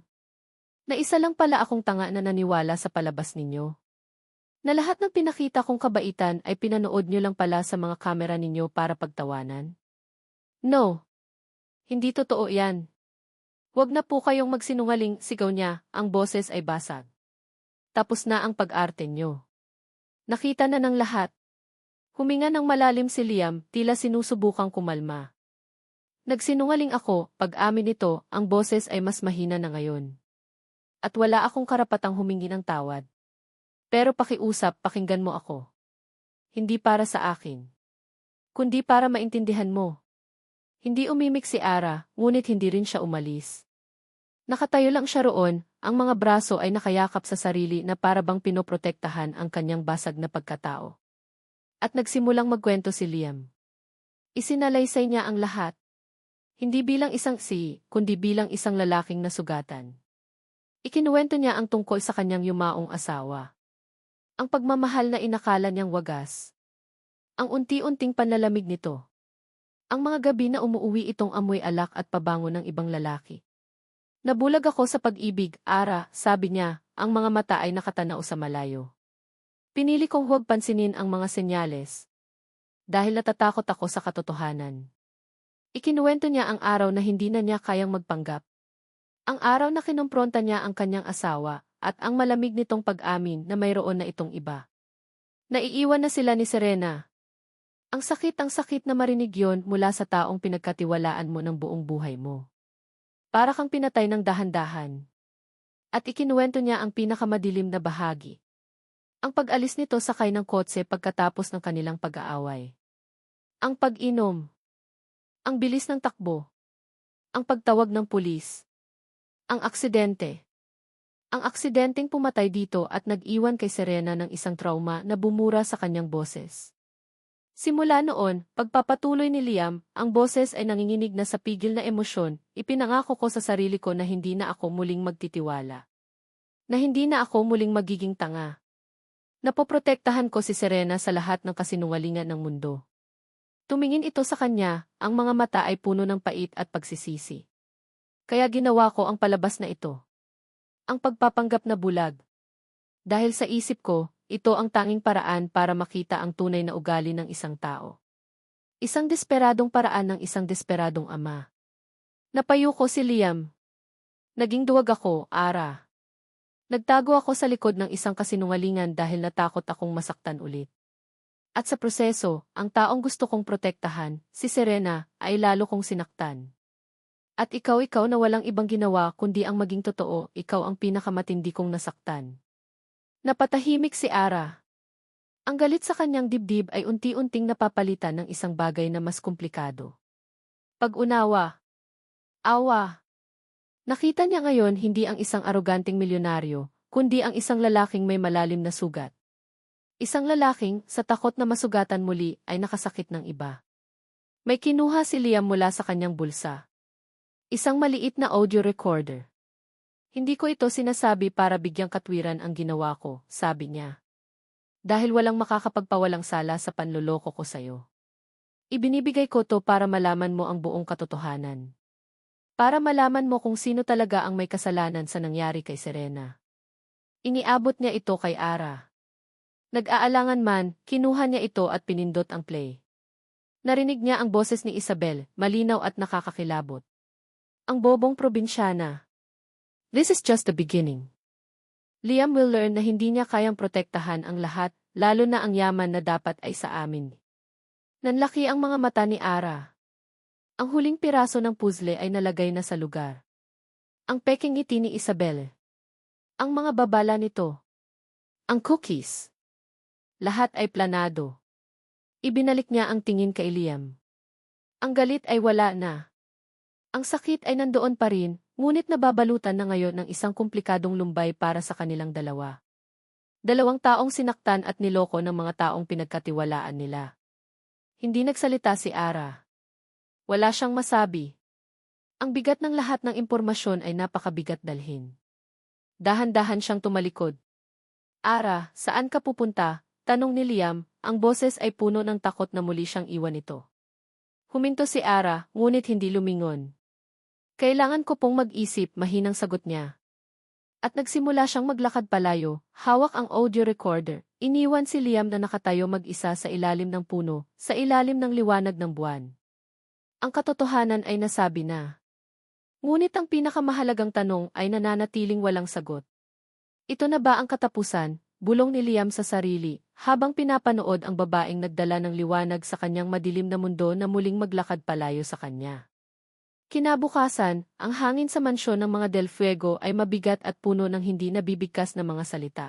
Na isa lang pala akong tanga na naniwala sa palabas ninyo. Na lahat ng pinakita kong kabaitan ay pinanood nyo lang pala sa mga kamera ninyo para pagtawanan? No. Hindi totoo yan. Huwag na po kayong magsinungaling, sigaw niya, ang boses ay basag. Tapos na ang pag-arte nyo. Nakita na ng lahat. Huminga ng malalim si Liam, tila sinusubukang kumalma. Nagsinungaling ako, pag-amin nito, ang boses ay mas mahina na ngayon. At wala akong karapatang humingi ng tawad. Pero pakiusap, pakinggan mo ako. Hindi para sa akin. Kundi para maintindihan mo. Hindi umimik si Ara, ngunit hindi rin siya umalis. Nakatayo lang siya roon, ang mga braso ay nakayakap sa sarili na para bang pinoprotektahan ang kanyang basag na pagkatao. At nagsimulang magkwento si Liam. Isinalaysay niya ang lahat. Hindi bilang isang kundi bilang isang lalaking nasugatan. Ikinuwento niya ang tungkol sa kanyang yumaong asawa. Ang pagmamahal na inakala niyang wagas. Ang unti-unting panlalamig nito. Ang mga gabi na umuuwi itong amoy alak at pabango ng ibang lalaki. Nabulag ako sa pag-ibig, Ara, sabi niya, ang mga mata ay nakatanaw sa malayo. Pinili kong huwag pansinin ang mga senyales. Dahil natatakot ako sa katotohanan. Ikinuwento niya ang araw na hindi na niya kayang magpanggap. Ang araw na kinumpronta niya ang kanyang asawa, at ang malamig nitong pag-amin na mayroon na itong iba. Naiiwan na sila ni Serena. Ang sakit na marinig yon mula sa taong pinagkatiwalaan mo ng buong buhay mo. Para kang pinatay ng dahan-dahan. At ikinuwento niya ang pinakamadilim na bahagi. Ang pag-alis nito sakay ng kotse pagkatapos ng kanilang pag-aaway. Ang pag-inom. Ang bilis ng takbo. Ang pagtawag ng pulis. Ang aksidente. Ang aksidenteng pumatay dito at nag-iwan kay Serena ng isang trauma na bumura sa kanyang boses. Simula noon, pagpapatuloy ni Liam, ang boses ay nanginginig na sa pigil na emosyon, ipinangako ko sa sarili ko na hindi na ako muling magtitiwala. Na hindi na ako muling magiging tanga. Napoprotektahan ko si Serena sa lahat ng kasinungalingan ng mundo. Tumingin ito sa kanya, ang mga mata ay puno ng pait at pagsisisi. Kaya ginawa ko ang palabas na ito. Ang pagpapanggap na bulag. Dahil sa isip ko, ito ang tanging paraan para makita ang tunay na ugali ng isang tao. Isang desperadong paraan ng isang desperadong ama. Napayo ko si Liam. Naging duwag ako, Ara. Nagtago ako sa likod ng isang kasinungalingan dahil natakot akong masaktan ulit. At sa proseso, ang taong gusto kong protektahan, si Serena, ay lalo kong sinaktan. At ikaw na walang ibang ginawa kundi ang maging totoo, ikaw ang pinakamatindi kong nasaktan. Napatahimik si Ara. Ang galit sa kanyang dibdib ay unti-unting napapalitan ng isang bagay na mas komplikado. Pag-unawa. Awa. Nakita niya ngayon hindi ang isang aroganteng milyonaryo, kundi ang isang lalaking may malalim na sugat. Isang lalaking, sa takot na masugatan muli, ay nakasakit ng iba. May kinuha si Liam mula sa kanyang bulsa. Isang maliit na audio recorder. Hindi ko ito sinasabi para bigyang katwiran ang ginawa ko, sabi niya. Dahil walang makakapagpawalang sala sa panloloko ko sa'yo. Ibinibigay ko to para malaman mo ang buong katotohanan. Para malaman mo kung sino talaga ang may kasalanan sa nangyari kay Serena. Iniabot niya ito kay Ara. Nag-aalangan man, kinuha niya ito at pinindot ang play. Narinig niya ang boses ni Isabel, malinaw at nakakakilabot. Ang bobong probinsyana. This is just the beginning. Liam will learn na hindi niya kayang protektahan ang lahat, lalo na ang yaman na dapat ay sa amin. Nanlaki ang mga mata ni Ara. Ang huling piraso ng puzzle ay nalagay na sa lugar. Ang peking ngiti ni Isabel. Ang mga babala nito. Ang cookies. Lahat ay planado. Ibinalik niya ang tingin kay Liam. Ang galit ay wala na. Ang sakit ay nandoon pa rin, ngunit nababalutan na ngayon ng isang komplikadong lumbay para sa kanilang dalawa. Dalawang taong sinaktan at niloko ng mga taong pinagkatiwalaan nila. Hindi nagsalita si Ara. Wala siyang masabi. Ang bigat ng lahat ng impormasyon ay napakabigat dalhin. Dahan-dahan siyang tumalikod. Ara, saan ka pupunta? Tanong ni Liam, ang boses ay puno ng takot na muli siyang iwan ito. Huminto si Ara, ngunit hindi lumingon. Kailangan ko pong mag-isip, mahinang sagot niya. At nagsimula siyang maglakad palayo, hawak ang audio recorder. Iniwan si Liam na nakatayo mag-isa sa ilalim ng puno, sa ilalim ng liwanag ng buwan. Ang katotohanan ay nasabi na. Ngunit ang pinakamahalagang tanong ay nananatiling walang sagot. Ito na ba ang katapusan? Bulong ni Liam sa sarili, habang pinapanood ang babaeng nagdala ng liwanag sa kanyang madilim na mundo na muling maglakad palayo sa kanya. Kinabukasan, ang hangin sa mansyon ng mga Del Fuego ay mabigat at puno ng hindi nabibigkas na mga salita.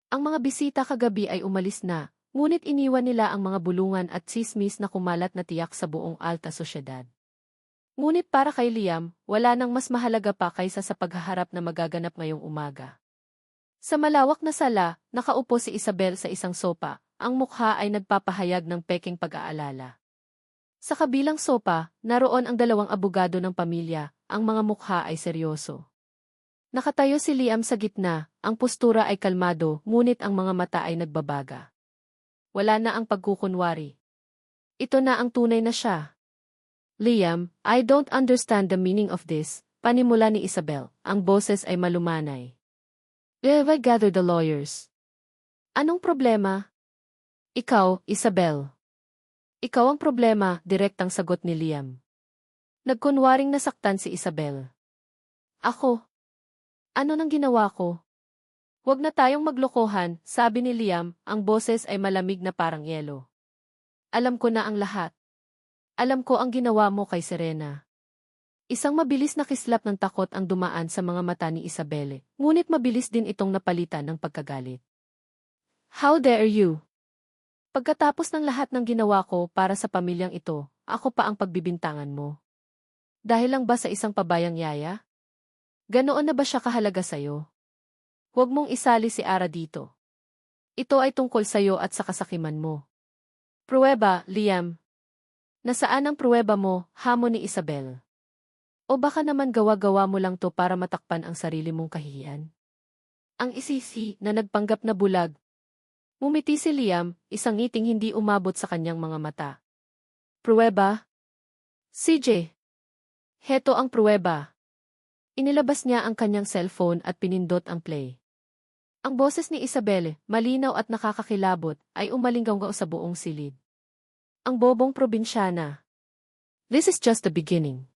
Ang mga bisita kagabi ay umalis na, ngunit iniwan nila ang mga bulungan at tsismis na kumalat na tiyak sa buong alta sosyedad. Ngunit para kay Liam, wala nang mas mahalaga pa kaysa sa paghaharap na magaganap ngayong umaga. Sa malawak na sala, nakaupo si Isabel sa isang sopa, ang mukha ay nagpapahayag ng peking pag-aalala. Sa kabilang sopa, naroon ang dalawang abogado ng pamilya, ang mga mukha ay seryoso. Nakatayo si Liam sa gitna, ang postura ay kalmado, ngunit ang mga mata ay nagbabaga. Wala na ang pagkukunwari. Ito na ang tunay na siya. Liam, I don't understand the meaning of this, panimula ni Isabel, ang boses ay malumanay. I gather the lawyers. Anong problema? Ikaw, Isabel. Ikaw ang problema, direktang sagot ni Liam. Nagkunwaring nasaktan si Isabel. Ako. Ano nang ginawa ko? Huwag na tayong maglokohan, sabi ni Liam, ang boses ay malamig na parang yelo. Alam ko na ang lahat. Alam ko ang ginawa mo kay Serena. Isang mabilis na kislap ng takot ang dumaan sa mga mata ni Isabelle, ngunit mabilis din itong napalitan ng pagkagalit. How dare you? Pagkatapos ng lahat ng ginawa ko para sa pamilyang ito, ako pa ang pagbibintangan mo. Dahil lang ba sa isang pabayang yaya? Ganoon na ba siya kahalaga sa'yo? Huwag mong isali si Ara dito. Ito ay tungkol sa'yo at sa kasakiman mo. Pruweba, Liam. Nasaan ang pruweba mo, hamon ni Isabel? O baka naman gawa-gawa mo lang to para matakpan ang sarili mong kahihiyan? Ang isisi na nagpanggap na bulag. Ngumiti si Liam, isang ngiting hindi umabot sa kanyang mga mata. Pruweba? CJ. Heto ang pruweba. Inilabas niya ang kanyang cellphone at pinindot ang play. Ang boses ni Isabelle, malinaw at nakakakilabot, ay umalinggaw sa buong silid. Ang bobong probinsyana. This is just the beginning.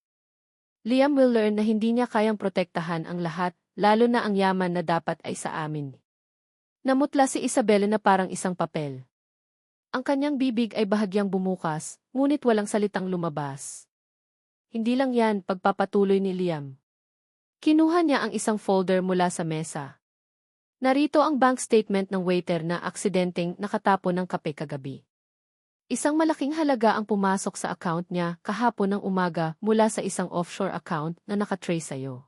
Liam will learn na hindi niya kayang protektahan ang lahat, lalo na ang yaman na dapat ay sa amin. Namutla si Isabelle na parang isang papel. Ang kanyang bibig ay bahagyang bumukas, ngunit walang salitang lumabas. Hindi lang yan, pagpapatuloy ni Liam. Kinuha niya ang isang folder mula sa mesa. Narito ang bank statement ng waiter na aksidenteng nakatapon ng kape kagabi. Isang malaking halaga ang pumasok sa account niya kahapon ng umaga mula sa isang offshore account na nakatrace sa'yo.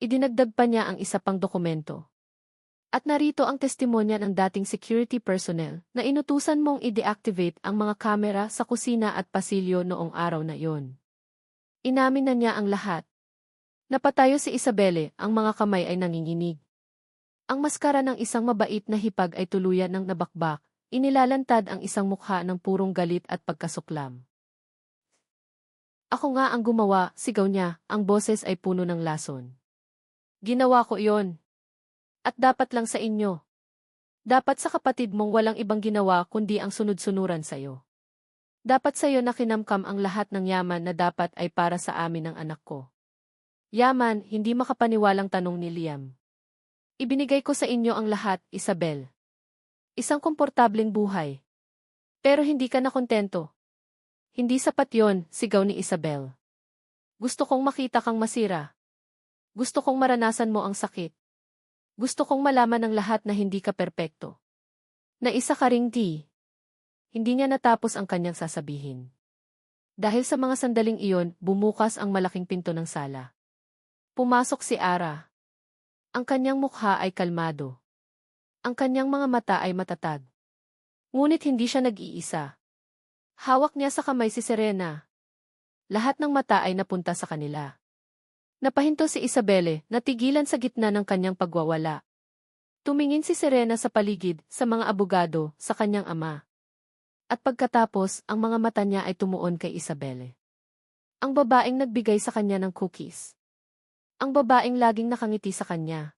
Idinagdag pa niya ang isa pang dokumento. At narito ang testimonya ng dating security personnel na inutusan mong i-deactivate ang mga kamera sa kusina at pasilyo noong araw na iyon. Inamin na niya ang lahat. Napatayo si Isabelle, ang mga kamay ay nanginginig. Ang maskara ng isang mabait na hipag ay tuluyan ng nabakbak, inilalantad ang isang mukha ng purong galit at pagkasuklam. Ako nga ang gumawa, sigaw niya, ang boses ay puno ng lason. Ginawa ko iyon. At dapat lang sa inyo. Dapat sa kapatid mong walang ibang ginawa kundi ang sunod-sunuran sa'yo. Dapat sa'yo na kinamkam ang lahat ng yaman na dapat ay para sa amin ng anak ko. Yaman, hindi makapaniwalang tanong ni Liam. Ibinigay ko sa inyo ang lahat, Isabel. Isang komportableng buhay. Pero hindi ka na kontento. Hindi sapat yon, sigaw ni Isabel. Gusto kong makita kang masira. Gusto kong maranasan mo ang sakit. Gusto kong malaman ng lahat na hindi ka perpekto. Na isa ka ring di. Hindi niya natapos ang kanyang sasabihin. Dahil sa mga sandaling iyon, bumukas ang malaking pinto ng sala. Pumasok si Ara. Ang kanyang mukha ay kalmado. Ang kanyang mga mata ay matatag. Ngunit hindi siya nag-iisa. Hawak niya sa kamay si Serena. Lahat ng mata ay napunta sa kanila. Napahinto si Isabelle, natigilan sa gitna ng kanyang pagwawala. Tumingin si Serena sa paligid, sa mga abogado, sa kanyang ama. At pagkatapos, ang mga mata niya ay tumuon kay Isabelle. Ang babaeng nagbigay sa kanya ng cookies. Ang babaeng laging nakangiti sa kanya.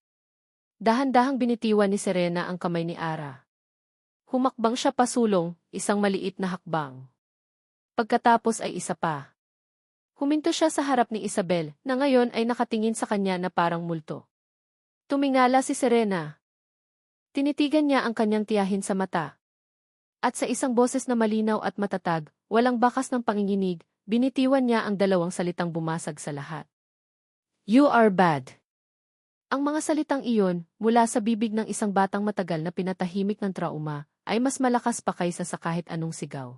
Dahan-dahang binitiwan ni Serena ang kamay ni Ara. Humakbang siya pasulong, isang maliit na hakbang. Pagkatapos ay isa pa. Huminto siya sa harap ni Isabel, na ngayon ay nakatingin sa kanya na parang multo. Tumingala si Serena. Tinitigan niya ang kanyang tiyahin sa mata. At sa isang boses na malinaw at matatag, walang bakas ng panginginig, binitiwan niya ang dalawang salitang bumasag sa lahat. You are bad. Ang mga salitang iyon, mula sa bibig ng isang batang matagal na pinatahimik ng trauma, ay mas malakas pa kaysa sa kahit anong sigaw.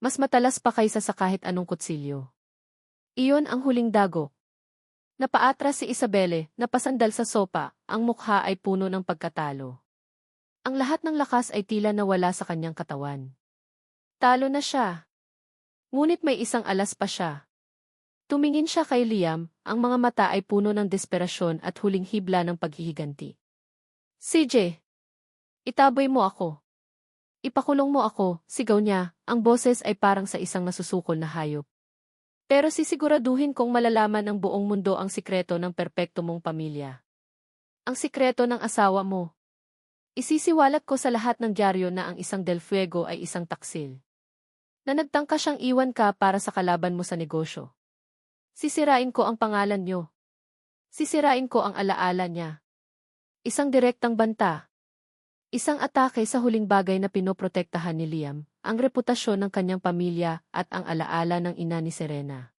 Mas matalas pa kaysa sa kahit anong kutsilyo. Iyon ang huling dago. Napaatras si Isabelle, napasandal sa sopa, ang mukha ay puno ng pagkatalo. Ang lahat ng lakas ay tila nawala sa kanyang katawan. Talo na siya. Ngunit may isang alas pa siya. Tumingin siya kay Liam, ang mga mata ay puno ng desperasyon at huling hibla ng paghihiganti. CJ, itaboy mo ako. Ipakulong mo ako, sigaw niya, ang boses ay parang sa isang nasusukol na hayop. Pero sisiguraduhin kong malalaman ng buong mundo ang sikreto ng perpekto mong pamilya. Ang sikreto ng asawa mo. Isisiwalat ko sa lahat ng dyaryo na ang isang Del Fuego ay isang taksil. Na nagtangka siyang iwan ka para sa kalaban mo sa negosyo. Sisirain ko ang pangalan niyo. Sisirain ko ang alaala niya. Isang direktang banta. Isang atake sa huling bagay na pinoprotektahan ni Liam, ang reputasyon ng kanyang pamilya at ang alaala ng ina ni Serena.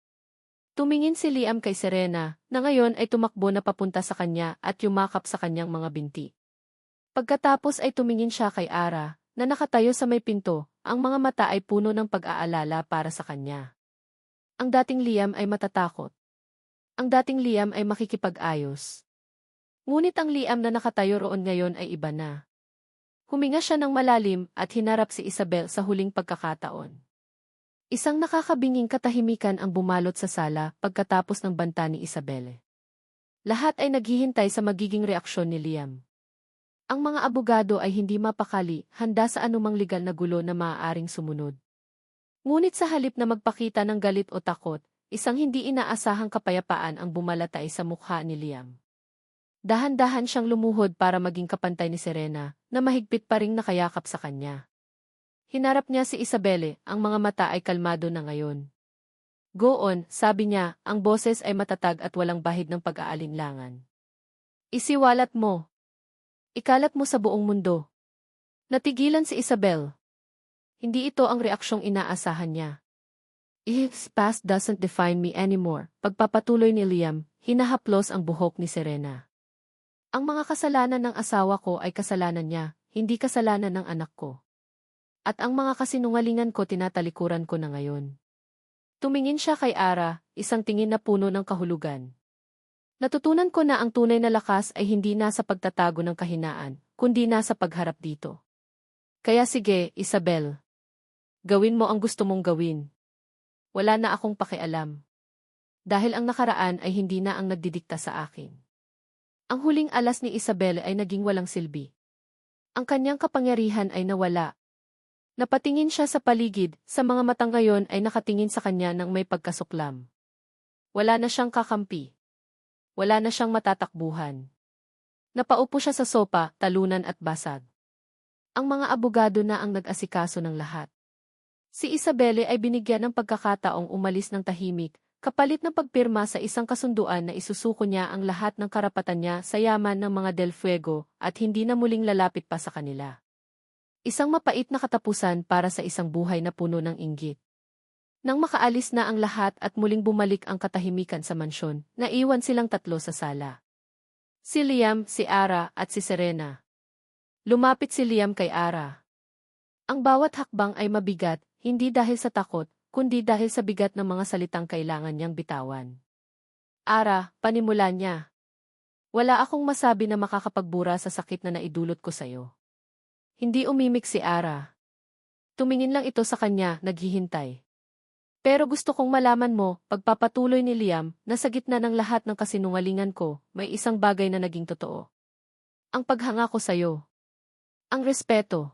Tumingin si Liam kay Serena, na ngayon ay tumakbo na papunta sa kanya at yumakap sa kanyang mga binti. Pagkatapos ay tumingin siya kay Ara, na nakatayo sa may pinto, ang mga mata ay puno ng pag-aalala para sa kanya. Ang dating Liam ay matatakot. Ang dating Liam ay makikipag-ayos. Ngunit ang Liam na nakatayo roon ngayon ay iba na. Huminga siya ng malalim at hinarap si Isabel sa huling pagkakataon. Isang nakakabinging katahimikan ang bumalot sa sala pagkatapos ng banta ni Isabel. Lahat ay naghihintay sa magiging reaksyon ni Liam. Ang mga abogado ay hindi mapakali, handa sa anumang legal na gulo na maaaring sumunod. Ngunit sa halip na magpakita ng galit o takot, isang hindi inaasahang kapayapaan ang bumalatay sa mukha ni Liam. Dahan-dahan siyang lumuhod para maging kapantay ni Serena, na mahigpit pa ring nakayakap sa kanya. Hinarap niya si Isabelle, ang mga mata ay kalmado na ngayon. Go on, sabi niya, ang boses ay matatag at walang bahid ng pag-aalinlangan. Isiwalat mo. Ikalat mo sa buong mundo. Natigilan si Isabel. Hindi ito ang reaksyong inaasahan niya. His past doesn't define me anymore. Pagpapatuloy ni Liam, hinahaplos ang buhok ni Serena. Ang mga kasalanan ng asawa ko ay kasalanan niya, hindi kasalanan ng anak ko. At ang mga kasinungalingan ko tinatalikuran ko na ngayon. Tumingin siya kay Ara, isang tingin na puno ng kahulugan. Natutunan ko na ang tunay na lakas ay hindi nasa pagtatago ng kahinaan, kundi nasa pagharap dito. Kaya sige, Isabel. Gawin mo ang gusto mong gawin. Wala na akong pakialam. Dahil ang nakaraan ay hindi na ang nagdidikta sa akin. Ang huling alas ni Isabel ay naging walang silbi. Ang kanyang kapangyarihan ay nawala. Napatingin siya sa paligid, sa mga matang ngayon ay nakatingin sa kanya ng may pagkasuklam. Wala na siyang kakampi. Wala na siyang matatakbuhan. Napaupo siya sa sopa, talunan at basag. Ang mga abogado na ang nag-asikaso ng lahat. Si Isabelle ay binigyan ng pagkakataong umalis ng tahimik, kapalit ng pagpirma sa isang kasunduan na isusuko niya ang lahat ng karapatan niya sa yaman ng mga Del Fuego at hindi na muling lalapit pa sa kanila. Isang mapait na katapusan para sa isang buhay na puno ng inggit. Nang makaalis na ang lahat at muling bumalik ang katahimikan sa mansyon, naiwan silang tatlo sa sala. Si Liam, si Ara at si Serena. Lumapit si Liam kay Ara. Ang bawat hakbang ay mabigat, hindi dahil sa takot, kundi dahil sa bigat ng mga salitang kailangan niyang bitawan. Ara, panimula niya. Wala akong masabi na makakapagbura sa sakit na naidulot ko sa'yo. Hindi umimik si Ara. Tumingin lang ito sa kanya, naghihintay. Pero gusto kong malaman mo, pagpapatuloy ni Liam, na sa gitna ng lahat ng kasinungalingan ko, may isang bagay na naging totoo. Ang paghanga ko sa'yo. Ang respeto.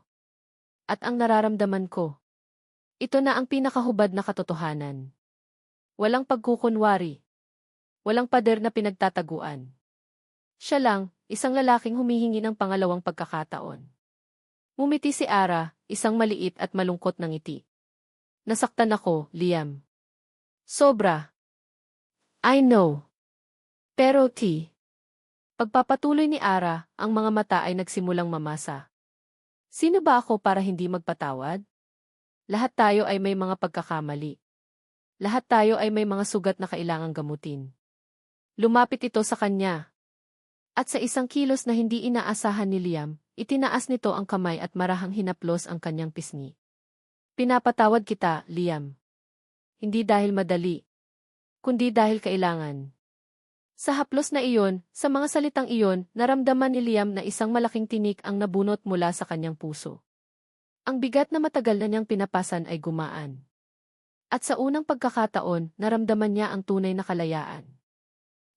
At ang nararamdaman ko. Ito na ang pinakahubad na katotohanan. Walang pagkukunwari. Walang pader na pinagtataguan. Siya lang, isang lalaking humihingi ng pangalawang pagkakataon. Ngumiti si Ara, isang maliit at malungkot na ngiti. Nasaktan ako, Liam. Sobra. I know. Pero pagpapatuloy ni Ara, ang mga mata ay nagsimulang mamasa. Sino ba ako para hindi magpatawad? Lahat tayo ay may mga pagkakamali. Lahat tayo ay may mga sugat na kailangang gamutin. Lumapit ito sa kanya. At sa isang kilos na hindi inaasahan ni Liam, itinaas nito ang kamay at marahang hinaplos ang kanyang pisngi. Pinapatawad kita, Liam. Hindi dahil madali, kundi dahil kailangan. Sa haplos na iyon, sa mga salitang iyon, naramdaman ni Liam na isang malaking tinik ang nabunot mula sa kanyang puso. Ang bigat na matagal na niyang pinapasan ay gumaan. At sa unang pagkakataon, naramdaman niya ang tunay na kalayaan.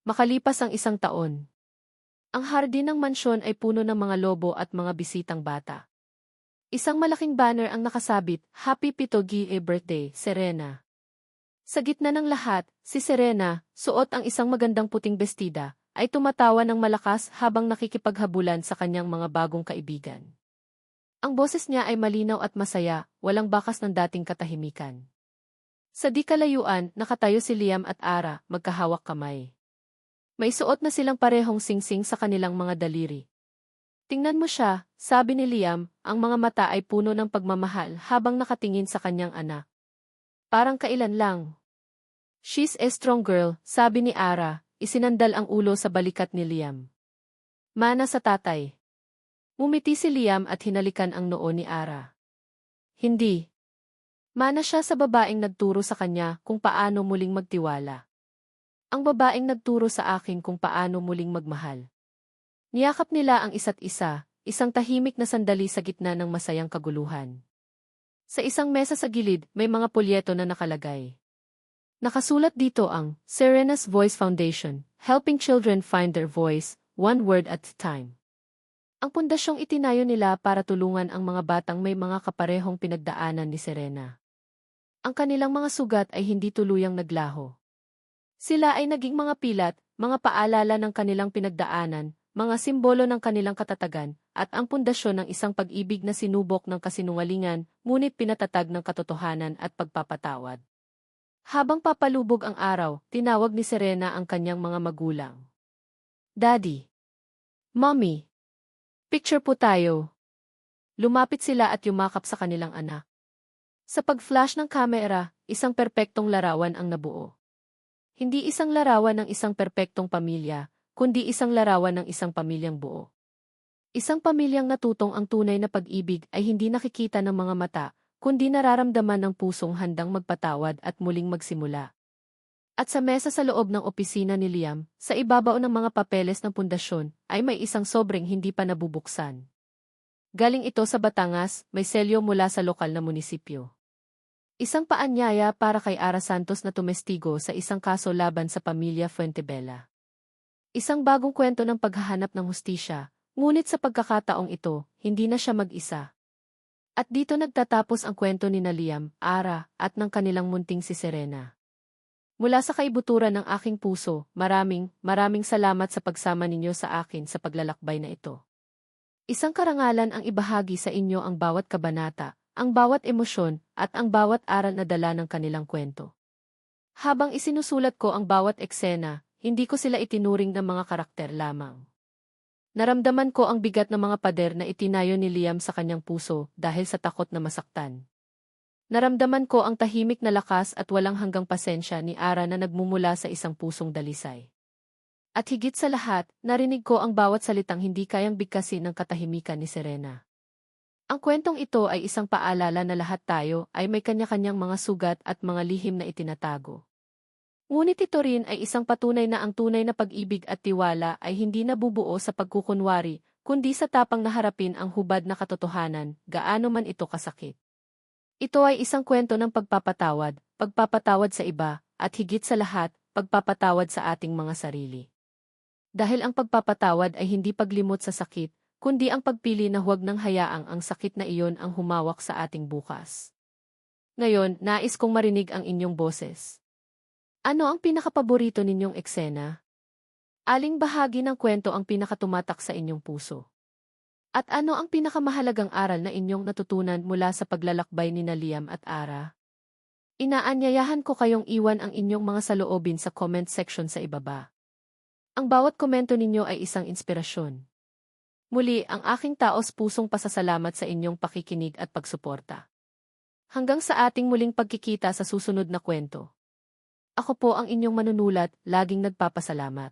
Makalipas ang 1 taon. Ang hardin ng mansyon ay puno ng mga lobo at mga bisitang bata. Isang malaking banner ang nakasabit, Happy Pitogi Birthday, Serena. Sa gitna ng lahat, si Serena, suot ang isang magandang puting bestida, ay tumatawa ng malakas habang nakikipaghabulan sa kanyang mga bagong kaibigan. Ang boses niya ay malinaw at masaya, walang bakas ng dating katahimikan. Sa di kalayuan, nakatayo si Liam at Ara, magkahawak kamay. May suot na silang parehong singsing sa kanilang mga daliri. Tingnan mo siya, sabi ni Liam, ang mga mata ay puno ng pagmamahal habang nakatingin sa kanyang anak. Parang kailan lang. She's a strong girl, sabi ni Ara, isinandal ang ulo sa balikat ni Liam. Mana sa tatay. Ngumiti si Liam at hinalikan ang noo ni Ara. Hindi. Mana siya sa babaeng nagturo sa kanya kung paano muling magtiwala. Ang babaeng nagturo sa akin kung paano muling magmahal. Niyakap nila ang isa't isa, isang tahimik na sandali sa gitna ng masayang kaguluhan. Sa isang mesa sa gilid, may mga polyeto na nakalagay. Nakasulat dito ang Serena's Voice Foundation, helping children find their voice, one word at a time. Ang pundasyong itinayo nila para tulungan ang mga batang may mga kaparehong pinagdaanan ni Serena. Ang kanilang mga sugat ay hindi tuluyang naglaho. Sila ay naging mga pilat, mga paalala ng kanilang pinagdaanan, mga simbolo ng kanilang katatagan, at ang pundasyon ng isang pag-ibig na sinubok ng kasinungalingan, ngunit pinatatag ng katotohanan at pagpapatawad. Habang papalubog ang araw, tinawag ni Serena ang kanyang mga magulang. Daddy. Mommy. Picture po tayo. Lumapit sila at yumakap sa kanilang anak. Sa pag-flash ng kamera, isang perpektong larawan ang nabuo. Hindi isang larawan ng isang perpektong pamilya, kundi isang larawan ng isang pamilyang buo. Isang pamilyang natutong ang tunay na pag-ibig ay hindi nakikita ng mga mata, kundi nararamdaman ng pusong handang magpatawad at muling magsimula. At sa mesa sa loob ng opisina ni Liam, sa ibabaw ng mga papeles ng pundasyon, ay may isang sobreng hindi pa nabubuksan. Galing ito sa Batangas, may selyo mula sa lokal na munisipyo. Isang paanyaya para kay Ara Santos na tumestigo sa isang kaso laban sa pamilya Fuentebella. Isang bagong kwento ng paghahanap ng hustisya, ngunit sa pagkakataong ito, hindi na siya mag-isa. At dito nagtatapos ang kwento ni Liam, Ara, at ng kanilang munting si Serena. Mula sa kaibuturan ng aking puso, maraming salamat sa pagsama ninyo sa akin sa paglalakbay na ito. Isang karangalan ang ibahagi sa inyo ang bawat kabanata, ang bawat emosyon, at ang bawat aral na dala ng kanilang kwento. Habang isinusulat ko ang bawat eksena, hindi ko sila itinuring ng mga karakter lamang. Naramdaman ko ang bigat ng mga pader na itinayo ni Liam sa kanyang puso dahil sa takot na masaktan. Naramdaman ko ang tahimik na lakas at walang hanggang pasensya ni Ara na nagmumula sa isang pusong dalisay. At higit sa lahat, narinig ko ang bawat salitang hindi kayang bigkasin ng katahimikan ni Serena. Ang kwentong ito ay isang paalala na lahat tayo ay may kanya-kanyang mga sugat at mga lihim na itinatago. Ngunit ito rin ay isang patunay na ang tunay na pag-ibig at tiwala ay hindi nabubuo sa pagkukunwari, kundi sa tapang na harapin ang hubad na katotohanan, gaano man ito kasakit. Ito ay isang kwento ng pagpapatawad sa iba, at higit sa lahat, pagpapatawad sa ating mga sarili. Dahil ang pagpapatawad ay hindi paglimot sa sakit, kundi ang pagpili na huwag nang hayaang ang sakit na iyon ang humawak sa ating bukas. Ngayon, nais kong marinig ang inyong boses. Ano ang pinakapaborito ninyong eksena? Aling bahagi ng kwento ang pinakatumatak sa inyong puso? At ano ang pinakamahalagang aral na inyong natutunan mula sa paglalakbay ni Liam at Ara? Inaanyayahan ko kayong iwan ang inyong mga saloobin sa comment section sa ibaba. Ang bawat komento ninyo ay isang inspirasyon. Muli, ang aking taos-pusong pasasalamat sa inyong pakikinig at pagsuporta. Hanggang sa ating muling pagkikita sa susunod na kwento. Ako po ang inyong manunulat, laging nagpapasalamat.